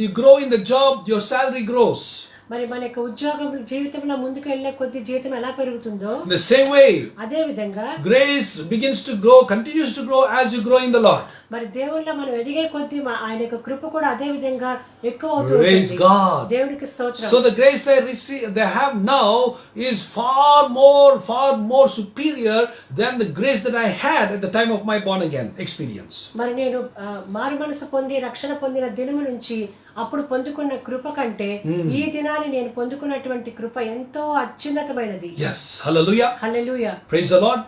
you grow in the job, your salary grows. మరి మన యొక్క ఉద్యోగం జీవితంలో ముందుకు వెళ్ళే కొద్ది జీతం ఎలా పెరుగుతుందో In the same way, అదే విధంగా grace begins to grow, continues to grow as you grow in the Lord. మరి దేవుళ్ళ మనం ఎదిగే కొద్ది ఆయన యొక్క కృప కూడా అదే విధంగా ఎక్కువ అవుతుంది. Praise God. దేవునికి స్తోత్రం. So the grace they have now is far more superior than the grace that I had at the time of my born again experience. మరి నేను మారు మనసు పొంది రక్షణ పొందిన దినము నుంచి అప్పుడు పొందుకున్న కృప కంటే ఈ దినాన్ని నేను పొందుకున్నటువంటి కృప ఎంతో అత్యున్నతమైనది. Yes, hallelujah. Hallelujah. Praise the Lord.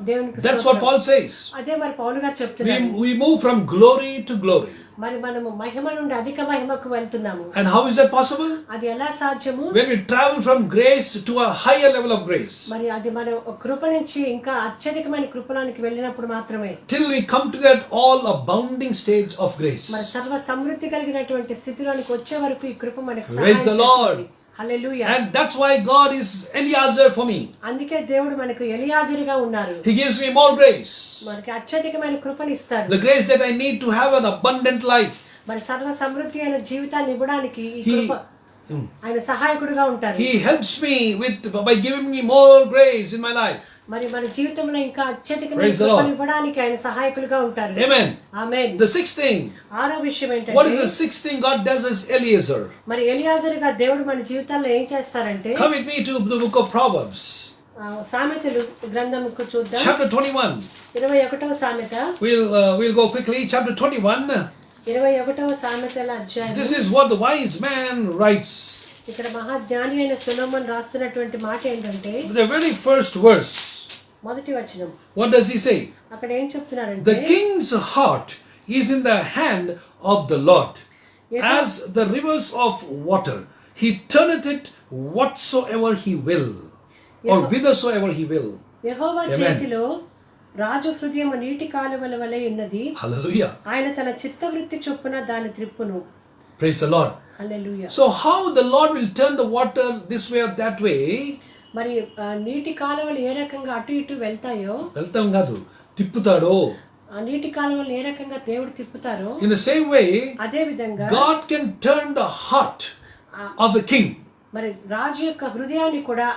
That's what Paul says. అదే మరి పౌలు గారు చెప్తున్నారు. We move from glory to glory. మరి మనము మహిమ నుండి అధిక మహిమకు వెళ్తున్నాము. And how is that possible? అది ఎలా సాధ్యము? When we travel from grace to a higher level of grace. మరి అది మన కృప నుంచి ఇంకా అత్యధికమైన కృపలోనికి వెళ్ళినప్పుడు మాత్రమే. Till we come to that all abounding stage of grace. మరి సర్వ సమృద్ధి కలిగినటువంటి స్థితిలోనికి వచ్చే వరకు ఈ కృప మనకు సహాయం Praise the Lord. Hallelujah. And that's why God is Eliezer for me. అందుకే దేవుడు మనకు ఎలియాజరుగా ఉన్నారు. He gives me more grace. మనకి అత్యధికమైన కృపను ఇస్తారు. The grace that I need to have an abundant life. మరి సర్వ సమృద్ధి అయిన జీవితాన్ని ఇవ్వడానికి ఈ కృప ఆయన సహాయకుడిగా ఉంటారు. He helps me by giving me more grace in my life. మరి మన జీవితంలో ఇంకా అత్యధికమైన కృపను ఇవ్వడానికి ఆయన సహాయకులుగా ఉంటారు. Amen. Amen. The sixth thing. ఆరో విషయం ఏంటంటే What is the sixth thing God does as Eliezer? మరి ఎలియాజరుగా దేవుడు మన జీవితాల్లో ఏం చేస్తారంటే Come with me to the book of Proverbs. సామెతలు గ్రంథముకు చూద్దాం. Chapter 21. 21వ సామెత. We'll go quickly. Chapter 21. 21వ సామెతల అధ్యాయం. This is what the wise man writes. ఇక్కడ మహాజ్ఞాని అయిన సొలొమోను రాస్తున్నటువంటి మాట ఏంటంటే The very first verse. మొదటి వచనం. What does he say? అక్కడ ఏం చెప్తున్నారంటే The king's heart is in the hand of the Lord, as the rivers of water. He turneth it whatsoever he will, or whithersoever he will. యెహోవా చేతిలో రాజు హృదయము నీటి కాలువల వలె ఉన్నది, Hallelujah. ఆయన తన చిత్తవృత్తి చొప్పున దాన్ని త్రిప్పును. Praise the Lord. Hallelujah. So how the Lord will turn the water this way or that way? మరి నీటి కాలువలు ఏ రకంగా అటు ఇటు వెళ్తాయో, వెళ్తాం కాదు, తిప్పుతాడో. ఆ నీటి కాలువలు ఏ రకంగా దేవుడు తిప్పుతారో, In the same way, అదే విధంగా God can turn the heart of a king. మరి రాజు యొక్క హృదయాన్ని కూడా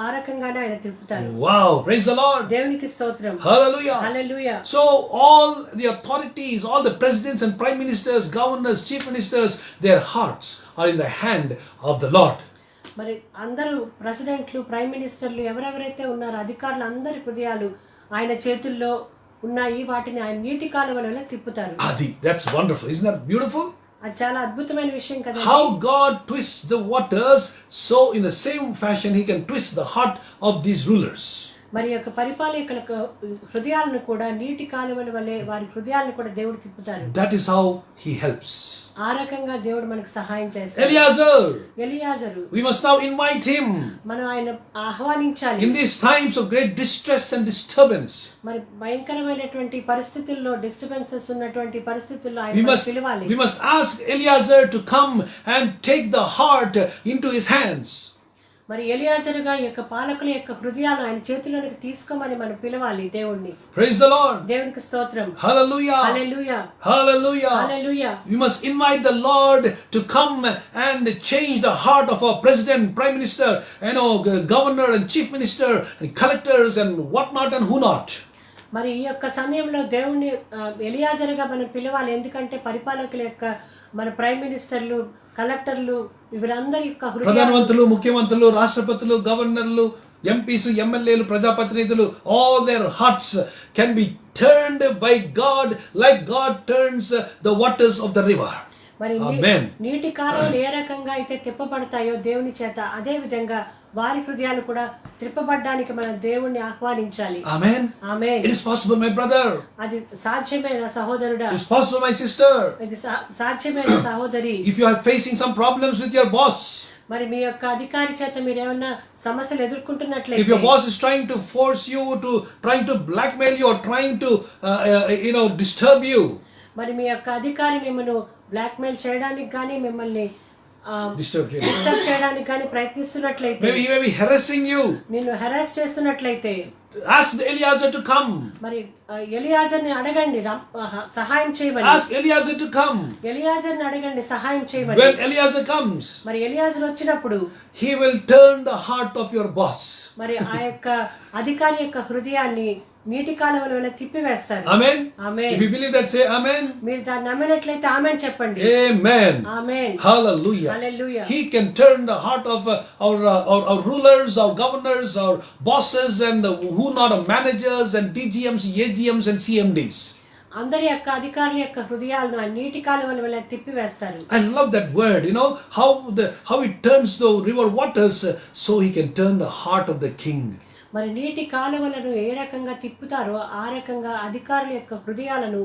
ఆ రకంగానే ఆయన తిప్పుతారు. Wow, praise the Lord. దేవునికి స్తోత్రం. Hallelujah. Hallelujah. So all the authorities, all the presidents and prime ministers, governors, chief ministers, their hearts are in the hand of the Lord. మరి అందరూ ప్రెసిడెంట్లు, ప్రైమ్ మినిస్టర్లు, ఎవరెవరైతే ఉన్నారో అధికారులు అందరి హృదయాలు ఆయన చేతుల్లో ఉన్నాయి. వాటిని ఆయన నీటి కాలువలలో తిప్పుతారు. Adi, that's wonderful. Isn't that beautiful? అది చాలా అద్భుతమైన విషయం కదా. How God twists the waters, so in the same fashion he can twist the heart of these rulers. మరి యొక్క పరిపాలకుల హృదయాలను కూడా నీటి కాలువల వలె వారి హృదయాలను కూడా దేవుడు తిప్పుతారు. That is how he helps. ఆ రకంగా దేవుడు మనకు సహాయం చేస్తాడు. ఎలియాజరు, we must now invite him. మనం ఆయన ఆహ్వానించాలి. In these times of great distress and disturbance, మరి భయంకరమైనటువంటి పరిస్థితుల్లో, డిస్టర్బెన్సెస్ ఉన్నటువంటి పరిస్థితుల్లో ఆయన పిలవాలి. we must ask Eliezer to come and take the heart into his hands. మరి ఎలియాజరుగా ఈ యొక్క పాలకుల యొక్క హృదయాలను ఆయన చేతిలోనికి తీసుకోమని మనం పిలవాలి దేవుణ్ణి. Praise the Lord. దేవునికి స్తోత్రం. Hallelujah. Hallelujah. Hallelujah. Hallelujah. We must invite the Lord to come and change the heart of our president, prime minister, governor and chief minister and collectors and whatnot and who not. మరి ఈ యొక్క సమయంలో దేవుణ్ణి ఎలియాజరుగా మనం పిలవాలి. ఎందుకంటే పరిపాలకుల యొక్క మన ప్రైమ్ మినిస్టర్లు, కలెక్టర్లు, వీరందరి యొక్క ప్రధానమంత్రులు, ముఖ్యమంత్రులు, రాష్ట్రపతులు, గవర్నర్లు, ఎంపీస్, ఎమ్మెల్యేలు, ప్రజాప్రతినిధులు, all their hearts can be turned by God like God turns the waters of the river. మరి నీటి కాలువలు ఏ రకంగా అయితే తిప్పబడతాయో దేవుని చేత, అదే విధంగా వారి హృదయాలు కూడా త్రిప్పబడడానికి మనం దేవుణ్ణి ఆహ్వానించాలి. Amen. Amen. It is possible, my brother. అది సాధ్యమే నా సహోదరుడా. It is possible, my sister. ఇది సాధ్యమే నా సహోదరి. If you are facing some problems with your boss, మరి మీ యొక్క అధికారి చేత మీరు ఏమైనా సమస్యలు ఎదుర్కొంటున్నట్లయితే, if your boss is trying to force you to trying to blackmail you or trying to disturb you, మరి మీ యొక్క అధికారి మిమ్మల్ని బ్లాక్మెయిల్ చేయడానికి కానీ మిమ్మల్ని డిస్టర్బ్ చేయడానికి కానీ ప్రయత్నిస్తున్నట్లయితే, maybe he may be harassing you, నిన్ను హెరాస్ చేస్తున్నట్లయితే, ask Eliezer to come. మరి ఎలియాజర్ని అడగండి సహాయం చేయమని. Ask Eliezer to come. ఎలియాజర్ని అడగండి సహాయం చేయమని. When Eliezer comes, మరి ఎలియాజర్ వచ్చినప్పుడు he will turn the heart of your boss. మరి ఆ యొక్క అధికారి యొక్క హృదయాన్ని నీటి కాలువల వల్ల తిప్పివేస్తారు. Amen. Amen. If you believe that, say amen. మీరు దాన్ని నమ్మినట్లయితే ఆమేన్ చెప్పండి. Amen. Amen. Hallelujah. Hallelujah. He can turn the heart of our rulers, our governors, our bosses, and who not of managers and DGMs, AGMs, and CMDs. అందరి యొక్క అధికారుల యొక్క హృదయాలను ఆ నీటి కాలువల వల్ల తిప్పివేస్తారు. I love that word. How it turns the river waters, so he can turn the heart of the king. మరి నీటి కాలువలను ఏ రకంగా తిప్పుతారో ఆ రకంగా అధికారుల యొక్క హృదయాలను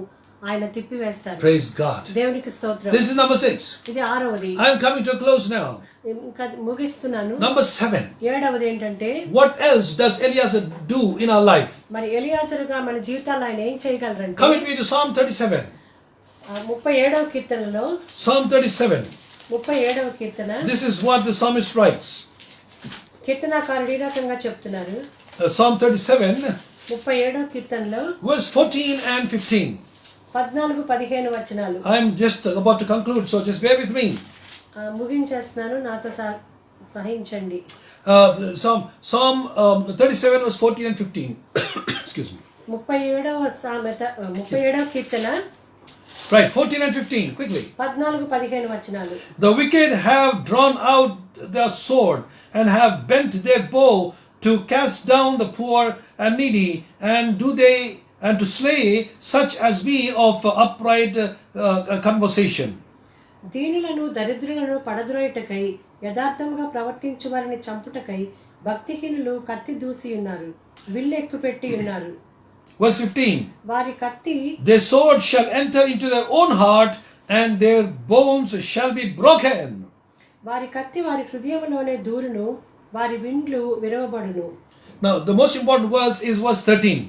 ఆయన తిప్పివేస్తారు. Praise God. దేవునికి స్తోత్రం. This is number 6. ఇది 6వది. I am coming to a close now. ఇంకా ముగిస్తున్నాను. Number 7. 7వది ఏంటంటే, what else does Eliezer do in our life? మరి ఎలియాజరుగా మన జీవితాల్లో ఆయన ఏం చేయగలరంటే, come with me to Psalm 37. 37వ కీర్తనలో, Psalm 37. 37వ Keerthana. This is what the psalmist writes. కీర్తనాకారుడు ఈ రకంగా చెప్తున్నారు. Psalm 37, 37వ కీర్తనలో verse 14 and 15. 14-15 వచనాలు. I am just about to conclude, so just bear with me. ముగించేస్తున్నాను, నాతో సహించండి. Psalm 37, verse 14 and 15. Excuse me. 37వ Keerthana. Right, 14 and 15, quickly. 14-15 వచనాలు. The wicked have drawn out their sword and have bent their bow to cast down the poor and needy, and to slay such as be of upright conversation. దీనులను దరిద్రులను పడద్రోయుటకై యథార్థముగా ప్రవర్తించు వారిని చంపుటకై భక్తిహీనులు కత్తి దూసి ఉన్నారు, విల్లెక్కు పెట్టి ఉన్నారు. Verse 15. వారి కత్తి their sword shall enter into their own heart, and their bones shall be broken. వారి కత్తి వారి హృదయములోనే దూరును, వారి విండ్లు విరవబడును. Now the most important verse is verse 13.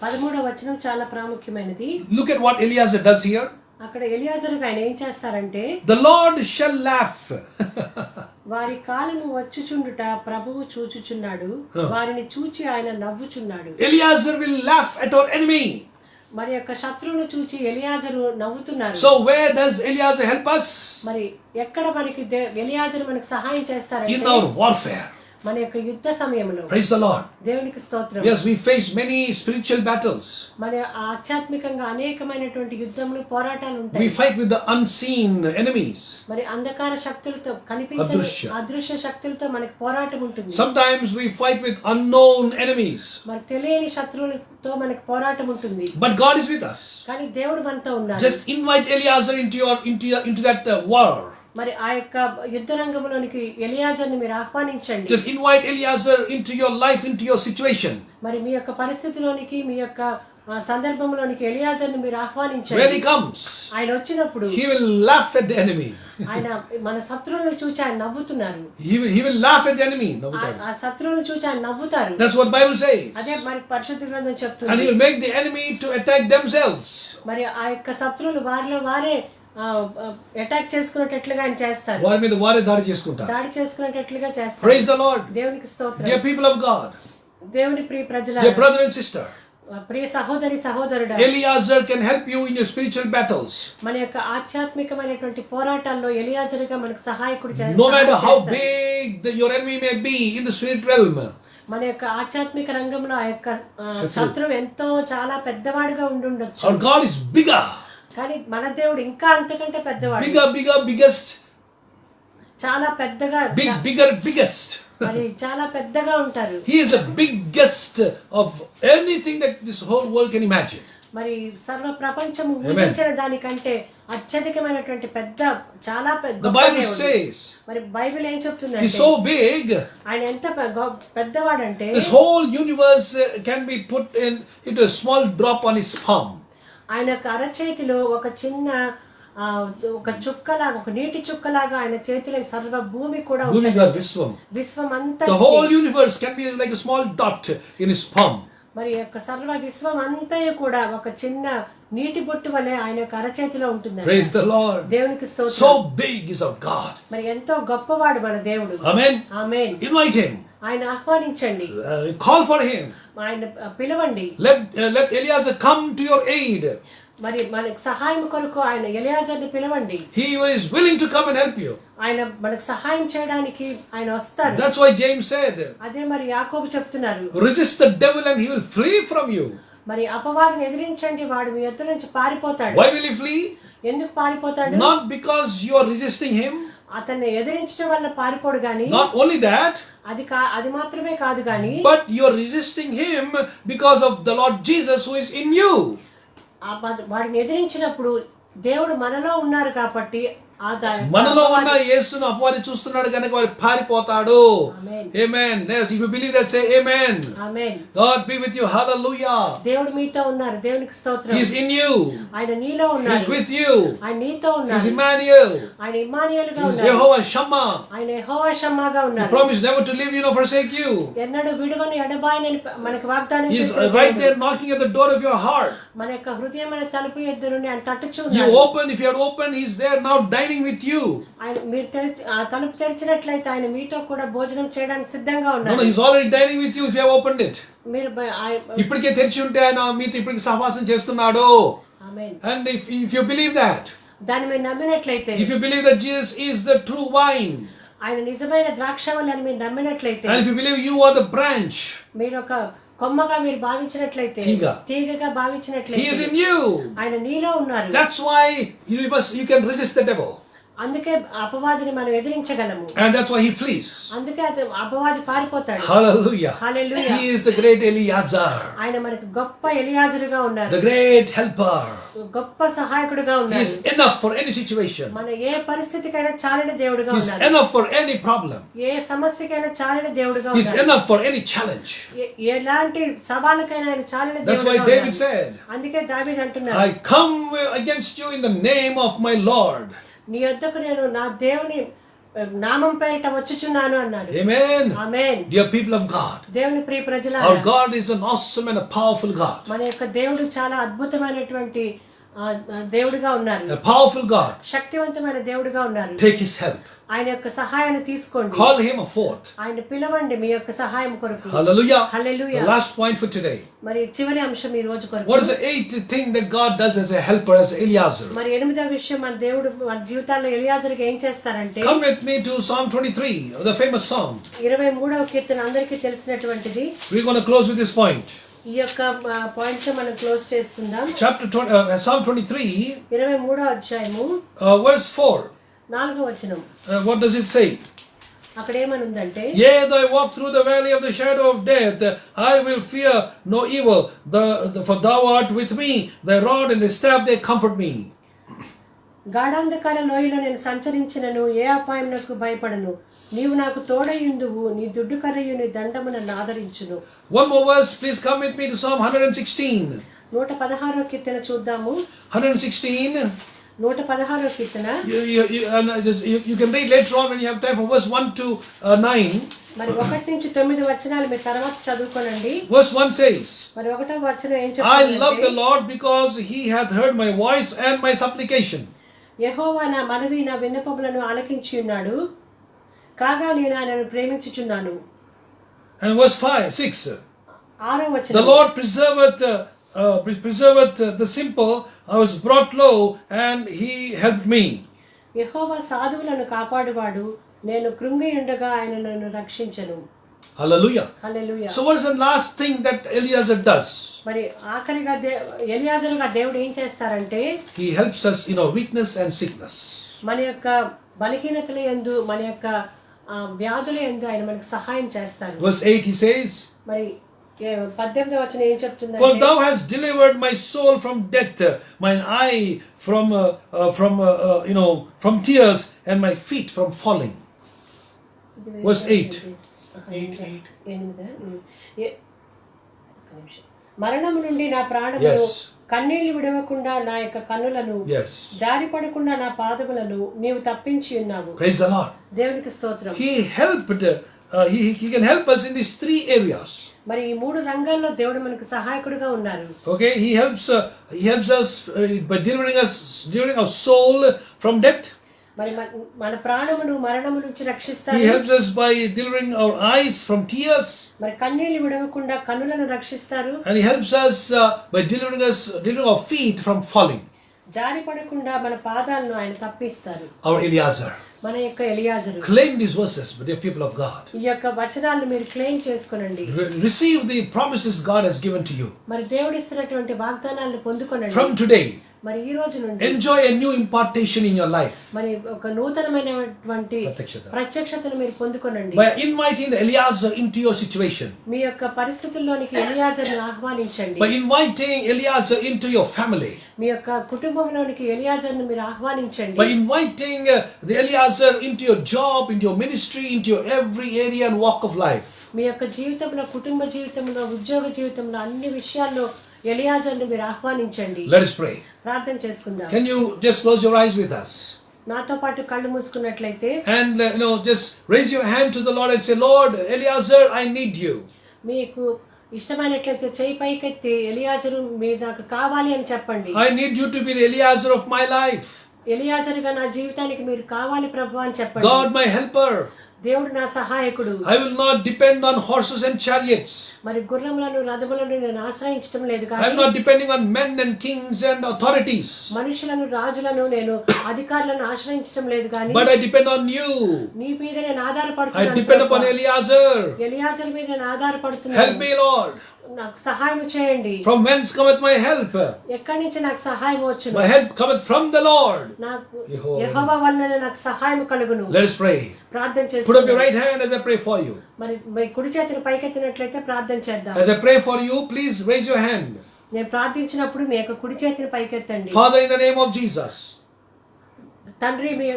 13వ వచనం చాలా ప్రాముఖ్యమైనది. Look at what Eliezer does here. అక్కడ ఎలియాజరుకు ఆయన ఏం చేస్తారంటే, The Lord shall laugh. వారి కాలము వచ్చుచుండుట ప్రభువు చూచుచున్నాడు, వారిని చూచి ఆయన నవ్వుచున్నాడు. Eliezer will laugh at our enemy. మరి యొక్క శత్రువును చూచి ఎలియాజరు నవ్వుతున్నారు. So where does Eliezer help us? మరి ఎక్కడ మనకి ఎలియాజరు మనకు సహాయం In చేస్తారంటే our warfare. మన యొక్క యుద్ధ సమయంలో. Praise the Lord. దేవునికి స్తోత్రం. Yes, we face many spiritual battles. మన ఆధ్యాత్మికంగా అనేకమైనటువంటి యుద్ధములు పోరాటాలు ఉంటాయి. We fight with the unseen enemies. మరి అంధకార శక్తులతో కనిపించని అదృశ్య శక్తులతో మనకి పోరాటం ఉంటుంది. Sometimes we fight with unknown enemies. మరి తెలియని శత్రువులతో మనకి పోరాటం ఉంటుంది. But God is with us. కానీ దేవుడు మనతో ఉన్నాడు. Just invite Eliezer into that war. మరి ఆ యొక్క యుద్ధ రంగంలోనికి ఎలియాజర్ని మీరు ఆహ్వానించండి. Just invite Eliezer into your life, into your situation. మరి మీ యొక్క పరిస్థితిలోనికి, మీ యొక్క సందర్భంలోనికి ఎలియాజర్ని మీరు ఆహ్వానించండి. When he comes, ఆయన వచ్చినప్పుడు he will laugh at the enemy. ఆయన మన శత్రువులను చూచి ఆయన నవ్వుతున్నారు. He will laugh at the enemy. ఆ శత్రువులను చూచి ఆయన నవ్వుతారు. That's what Bible says. అదే మరి పరిశుద్ధ గ్రంథం చెప్తుంది. And he will make the enemy to attack themselves. మరి ఆ యొక్క శత్రువులు వారిలో వారే అటాక్ చేసుకునేటట్లుగా ఆయన చేస్తారు. వారి మీద వారే దాడి చేసుకుంటారు. దాడి చేసుకునేటట్లుగా చేస్తారు. Praise the Lord. దేవునికి స్తోత్రం. Dear people of God, దేవుని ప్రియ ప్రజలారా, dear brother and sister, ప్రియ సహోదరి సహోదరుడా, Eliezer can help you in your spiritual battles. మన యొక్క ఆధ్యాత్మికమైనటువంటి పోరాటాల్లో ఎలియాజరుగా మనకు సహాయకుడు No matter how big your enemy may be in the spirit realm. మన యొక్క ఆధ్యాత్మిక రంగంలో ఆ యొక్క శత్రువు ఎంతో చాలా పెద్దవాడుగా ఉండుండొచ్చు. Our God is bigger. కానీ మన దేవుడు ఇంకా అంతకంటే పెద్దవాడు. Biggest. చాలా పెద్దగా, biggest. మరి చాలా పెద్దగా ఉంటారు. He is the biggest of anything that this whole world can imagine. మరి సర్వ ప్రపంచము ఊహించిన దానికంటే అత్యధికమైనటువంటి పెద్ద, చాలా పెద్ద. The Bible says, మరి బైబిల్ ఏం చెప్తుందంటే, He's so big. ఆయన ఎంత పెద్దవాడంటే This whole universe can be put into a small drop on his palm. ఆయన యొక్క అరచేతిలో ఒక చిన్న ఒక చుక్కలాగా, ఒక నీటి చుక్కలాగా ఆయన చేతిలో సర్వ భూమి కూడా ఉంటుంది. విశ్వం అంతా, the whole universe can be like a small dot in his palm. మరి యొక్క సర్వ విశ్వం అంతా కూడా ఒక చిన్న నీటి బొట్టు వలె ఆయన యొక్క అరచేతిలో ఉంటుంది. Praise the Lord. దేవునికి స్తోత్రం. So big is our God. మరి ఎంతో గొప్పవాడు మన దేవుడు. Amen. ఆమేన్. Invite him. ఆయన ఆహ్వానించండి. Call for him. ఆయన పిలవండి. Let Eliezer come to your aid. మరి మనకు సహాయం కొరకు ఆయన ఎలియాజర్ని పిలవండి. He is willing to come and help you. ఆయన మనకు సహాయం చేయడానికి ఆయన వస్తారు. That's why James said, అదే మరి యాకోబు చెప్తున్నారు, resist the devil and he will flee from you. మరి అపవాదిని ఎదిరించండి, వాడు మీ ఎదురు నుంచి పారిపోతాడు. Why will he flee? ఎందుకు పారిపోతాడు? Not because you are resisting him. అతన్ని ఎదిరించడం వల్ల పారిపోడు గాని, Not only that, అది మాత్రమే కాదు గాని, but you are resisting him because of the Lord Jesus who is in you. వాడిని ఎదిరించినప్పుడు దేవుడు మనలో ఉన్నారు కాబట్టి మనలో ఉన్న యేసును అపవాది చూస్తున్నాడు కనుక వాడు పారిపోతాడు. Amen. Yes, if you believe that, say amen. Amen. God be with you. Hallelujah. దేవుడు మీతో ఉన్నారు. దేవునికి స్తోత్రం. He is in you. ఆయన నీలో ఉన్నారు. He is with you. ఆయన నీతో ఉన్నారు. He is Emmanuel. ఆయన ఇమ్మానుయేలుగా ఉన్నారు. ఉన్నారు. యెహోవా షమ్మా. ఆయన యెహోవా షమ్మాగా ఉన్నారు. He promised never to leave you nor forsake you. ఎన్నడూ విడువని ఎడబాయనని మనకు వాగ్దానం చేశాడు. చేశాడు. He is right there knocking at the door of your heart. మన యొక్క హృదయమైన తలుపు ఎదురు నుండి ఆయన తట్టుచున్నాడు. You open, if you had opened, he is there now dining with you. ఆయన మీరు తలుపు తెరిచినట్లయితే ఆయన మీతో కూడా భోజనం చేయడానికి సిద్ధంగా ఉన్నారు. No, he is already dining with you if you have opened it. మీరు ఇప్పటికే తెరిచి ఉంటే ఆయన మీతో ఇప్పటికే సహవాసం చేస్తున్నాడు. ఆమేన్. And if you believe that, దాన్ని మీరు నమ్మినట్లయితే, if you believe that Jesus is the true vine, ఆయన నిజమైన ద్రాక్షవల్లి అని మీరు నమ్మినట్లయితే, and if you believe you are the branch, మీరు ఒక కొమ్మగా మీరు భావించినట్లయితే, తీగగా భావించినట్లయితే, he is in you. ఆయన నీలో ఉన్నారు. That's why you can resist the devil. అందుకే అపవాదిని మనం ఎదిరించగలము. And that's why he flees. అందుకే అపవాది పారిపోతాడు. Hallelujah. Hallelujah. He is the great Eliezer. ఆయన మనకు గొప్ప ఎలియాజరుగా ఉన్నారు. The great helper. గొప్ప సహాయకుడుగా He ఉన్నారు. is enough for any situation. మన ఏ పరిస్థితికైనా చాలిన దేవుడుగా He is ఉన్నారు. enough for any problem. ఏ సమస్యకైనా చాలిన దేవుడుగా He is ఉన్నారు. enough for any challenge. ఎలాంటి సవాలుకైనా ఆయన చాలిన That's దేవుడుగా why David ఉన్నారు. said, అందుకే దావీదు అంటున్నాడు, I come against you in the name of my Lord. నీ యొద్దకు నేను నా దేవుని నామం పేరిట వచ్చుచున్నాను అన్నాడు. Amen. Amen. Dear people of God, దేవుని ప్రియ ప్రజలారా, our God is an awesome and a powerful God. మన యొక్క దేవుడు చాలా అద్భుతమైనటువంటి దేవుడిగా ఉన్నారు. A powerful God. శక్తివంతమైన దేవుడిగా ఉన్నారు. Take his help. ఆయన యొక్క సహాయాన్ని తీసుకోండి. Call him forth. ఆయన పిలవండి మీ యొక్క సహాయం కొరకు. Hallelujah. Hallelujah. The last point for today. మరి చివరి అంశం ఈ రోజు కొరకు. What is the eighth thing that God does as a helper, as Eliezer? మరి ఎనిమిదవ విషయం మన దేవుడు మన జీవితాల్లో ఎలియాజరుగా ఏం చేస్తారంటే, Come with me to Psalm 23, the famous psalm. 23వ కీర్తన అందరికీ తెలిసినటువంటిది. We're going to close with this point. ఈ యొక్క పాయింట్ తో మనం క్లోజ్ చేసుకుందాం. Psalm 23, 23వ అధ్యాయము verse 4. 4వ వచనం. What does it say? అక్కడ ఏమని ఉందంటే, Yea, though I walk through the valley of the shadow of death, I will fear no evil, for thou art with me, thy rod and thy staff, they comfort me. గాఢాంధకార లోయలో నేను సంచరించినను ఏ అపాయమునకు భయపడను, నీవు నాకు తోడయుందువు, నీ దుడ్డు కర్రయు నీ దండము నన్ను ఆదరించును. One more verse, please come with me to Psalm 116. 116వ కీర్తన చూద్దాము. 116. 116వ కీర్తన. You can read later on when you have time for verse 1 to 9. మరి 1 నుంచి 9 వచనాలు మీరు తర్వాత చదువుకోనండి. Verse 1 says, మరి 1వ వచనం ఏం I చెప్తుందంటే, love the Lord because he hath heard my voice and my supplication. యెహోవా నా మనవి నా విన్నపములను ఆలకించి ఉన్నాడు, కాగా నేను ఆయనను ప్రేమించుచున్నాను. And verse 6. 6వ The వచనం. Lord preserveth the simple. I was brought low and he helped me. యెహోవా సాధువులను కాపాడువాడు, నేను కృంగి ఉండగా ఆయన నన్ను రక్షించెను. Hallelujah. Hallelujah. So what is the last thing that Eliezer does? మరి ఆఖరిగా ఎలియాజరుగా దేవుడు ఏం చేస్తారంటే, He helps us in our weakness and sickness. మన యొక్క బలహీనతల యందు మన యొక్క వ్యాధుల యందు ఆయన మనకు సహాయం చేస్తారు. Verse 8 he says, మరి 18వ వచనం ఏం చెప్తుందంటే, For thou hast delivered my soul from death, mine eye from tears, and my feet from falling. Verse 8. మరణము నుండి నా ప్రాణమును, Yes. కన్నీళ్లు విడవకుండా నా యొక్క కన్నులను, Yes. జారిపడకుండా నా పాదములను నీవు తప్పించి ఉన్నావు. Praise the Lord. దేవునికి స్తోత్రం. He helped. He can help us in these 3 areas. మరి ఈ 3 రంగాల్లో దేవుడు మనకు సహాయకుడిగా ఉన్నారు. Okay, he helps us by delivering our soul from death. మరి మన ప్రాణమును మరణము నుంచి రక్షిస్తారు. He helps us by delivering our eyes from tears. మరి కన్నీళ్లు విడవకుండా కన్నులను రక్షిస్తారు. And he helps us by delivering our feet from falling. జారిపడకుండా మన పాదాలను ఆయన తప్పిస్తారు. Our Eliezer. మన యొక్క ఎలియాజరు. Claim these verses, dear people of God. ఈ యొక్క వచనాలను మీరు క్లెయిమ్ చేసుకోనండి. Receive the promises God has given to you. మరి దేవుడు ఇస్తున్నటువంటి వాగ్దానాలను పొందుకోనండి. From today, మరి ఈ రోజు నుండి enjoy a new impartation in your life. మరి ఒక నూతనమైనటువంటి ప్రత్యక్షతను మీరు పొందుకోనండి. By inviting the Eliezer into your situation. మీ యొక్క పరిస్థితుల్లోనికి ఎలియాజరును ఆహ్వానించండి. By inviting Eliezer into your family. మీ యొక్క కుటుంబంలోనికి ఎలియాజరును మీరు ఆహ్వానించండి. By inviting the Eliezer into your job, into your ministry, into your every area and walk of life. మీ యొక్క జీవితంలో, కుటుంబ జీవితంలో, ఉద్యోగ జీవితంలో అన్ని విషయాల్లో ఎలియాజరును మీరు ఆహ్వానించండి. Let us pray. ప్రార్థన చేసుకుందాం. Can you just close your eyes with us? నాతో పాటు కళ్ళు మూసుకున్నట్లయితే And just raise your hand to the Lord and say, Lord, Eliezer, I need you. మీకు ఇష్టమైనట్లయితే చేయి పైకెత్తి, ఎలియాజరు మీరు నాకు కావాలి అని చెప్పండి. I need you to be the Eliezer of my life. ఎలియాజరుగా నా జీవితానికి మీరు కావాలి ప్రభువా అని చెప్పండి. God, my helper. దేవుడు నా సహాయకుడు. I will not depend on horses and chariots. మరి గుర్రములను రథములను నేను ఆశ్రయించడం లేదు I కానీ, am not depending on men and kings and authorities. మనుషులను, రాజులను, నేను అధికారులను ఆశ్రయించడం లేదు కానీ, But I depend on you. నీ మీద నేను I ఆధారపడుతున్నాను. depend upon Eliezer. ఎలియాజరు మీద నేను Help ఆధారపడుతున్నాను. me, Lord. నాకు సహాయం చేయండి. From whence cometh my help? ఎక్కడి నుంచి నాకు సహాయం వచ్చును? My help cometh from the Lord. నాకు యెహోవా వలన నాకు సహాయం కలుగును. Let us pray. ప్రార్థన Put up your చేసుకుందాం. right hand as I pray for you. మరి మీ కుడి చేతిని పైకెత్తినట్లయితే ప్రార్థన చేద్దాం. As I pray for you, please raise your hand. నేను ప్రార్థించినప్పుడు మీ యొక్క కుడి చేతిని పైకెత్తండి. Father, in the name of Jesus, తండ్రి మీ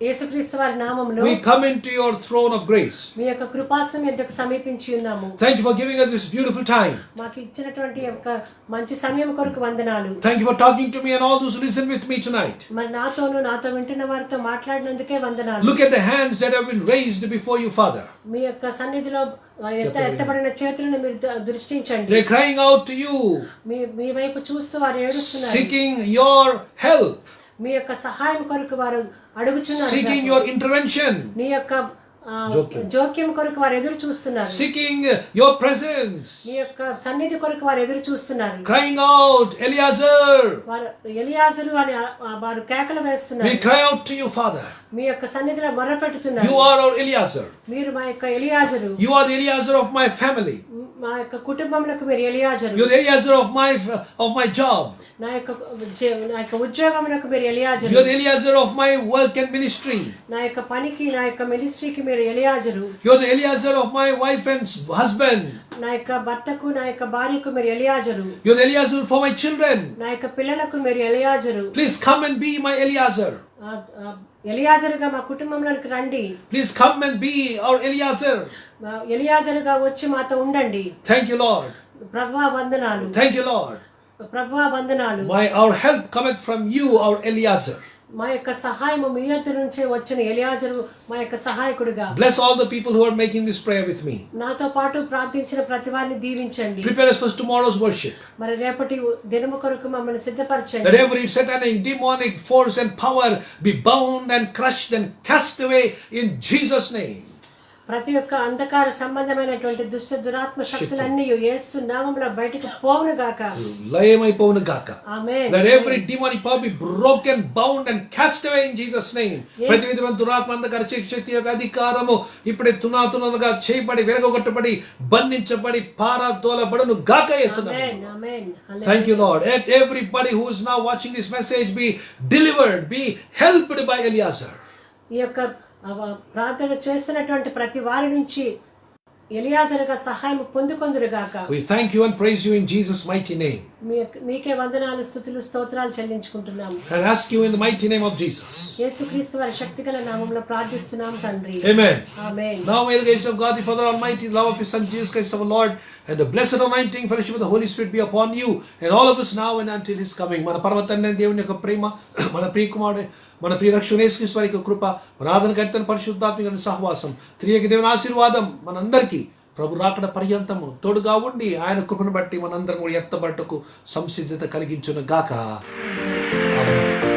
యేసుక్రీస్తు వారి నామములో we come into your throne of grace. మీ యొక్క కృపాసనం ఎద్దకు సమీపించి ఉన్నాము. Thank you for giving us this beautiful time. మాకు ఇచ్చినటువంటి ఒక మంచి సమయం కొరకు వందనాలు. Thank you for talking to me and all those who listen with me tonight. మరి నాతో వింటున్న వారితో మాట్లాడినందుకే వందనాలు. Look at the hands that have been raised before you, Father. మీ యొక్క సన్నిధిలో ఎత్తబడిన చేతులను మీరు దృష్టించండి. They're crying out to you, మీ వైపు చూస్తూ వారు ఏడుస్తున్నారు. seeking your help, మీ యొక్క సహాయం కొరకు వారు అడుగుచున్నారు. seeking your intervention, నీ యొక్క జోక్యం కొరకు వారు ఎదురు చూస్తున్నారు. seeking your presence, నీ యొక్క సన్నిధి కొరకు వారు ఎదురు చూస్తున్నారు. crying out, Eliezer. వారు ఎలియాజరు అని వారు కేకలు వేస్తున్నారు. We cry out to you, Father. మీ యొక్క సన్నిధిలో మొరపెట్టుతున్నారు. You are our Eliezer. మీరు మా యొక్క ఎలియాజరు. You are the Eliezer of my family. మా యొక్క కుటుంబములకు మీరు ఎలియాజరు. You're the Eliezer of my job. నా యొక్క ఉద్యోగములకు మీరు ఎలియాజరు. You're the Eliezer of my work and ministry. నా యొక్క పనికి నా యొక్క మినిస్ట్రీకి మీరు ఎలియాజరు. You're the Eliezer of my wife and husband. నా యొక్క భర్తకు నా యొక్క భార్యకు మీరు ఎలియాజరు. You're the Eliezer for my children. నా యొక్క పిల్లలకు మీరు ఎలియాజరు. Please come and be my Eliezer. ఎలియాజరుగా మా కుటుంబంలోకి రండి. Please come and be our Eliezer. ఎలియాజరుగా వచ్చి మాతో ఉండండి. Thank you, Lord. ప్రభువా వందనాలు. Thank you, Lord. ప్రభువా వందనాలు. Our help cometh from you, our Eliezer. మా యొక్క సహాయము మీ యొద్ద నుంచే వచ్చిన ఎలియాజరు మా యొక్క సహాయకుడిగా. Bless all the people who are making this prayer with me. నాతో పాటు ప్రార్థించిన ప్రతి వారిని దీవించండి. Prepare us for tomorrow's worship. మరి రేపటి దినము కొరకు మమ్మల్ని సిద్ధపరచండి. That every satanic, demonic force and power be bound and crushed and cast away in Jesus' name. ప్రతి ఒక్క అంధకార సంబంధమైనటువంటి దుష్ట దురాత్మ శక్తులన్నీ యేసు నామములో బయటికి పోవును గాక. లయమైపోవును గాక. ఆమేన్. Let every demonic power be broken, bound and cast away in Jesus' name. ప్రతి విధమైన దురాత్మ అంధకార శక్తి యొక్క అధికారము ఇప్పుడే తునాతునగా చేయబడి వెలగొట్టబడి బంధించబడి పారదోలబడును గాక యేసునామములో. ఆమేన్. ఆమేన్. Thank you, Lord. Let everybody who is now watching this message be delivered, be helped by Eliezer. ఈ యొక్క ప్రార్థన చేస్తున్నటువంటి ప్రతి వారి నుంచి ఎలియాజరుగా సహాయం పొందుకొందురు గాక. We thank you and praise you in Jesus' mighty name. మీకే వందనాలు స్తుతులు స్తోత్రాలు చెల్లించుకుంటున్నాము. And ask you in the mighty name of Jesus. యేసుక్రీస్తు వారి శక్తిగల నామములో ప్రార్థిస్తున్నాం తండ్రి. Amen. Amen. Now may the grace of God the Father Almighty, love of His Son Jesus Christ our Lord, and the blessed anointing fellowship of the Holy Spirit be upon you and all of us now and until His coming. మన పరమ తండ్రి దేవుని యొక్క ప్రేమ, మన ప్రియ కుమారుడు, మన ప్రియ రక్షకుడు యేసుక్రీస్తు వారి యొక్క కృప, మన ఆదరణకర్త పరిశుద్ధాత్మ సహవాసం, త్రియేక దేవుని ఆశీర్వాదం మనందరికీ ప్రభు రాకడ పర్యంతము తోడుగా ఉండి ఆయన కృపను బట్టి మనందరం కూడా ఎత్తబడటకు సంసిద్ధత కలిగించును గాక. ఆమేన్.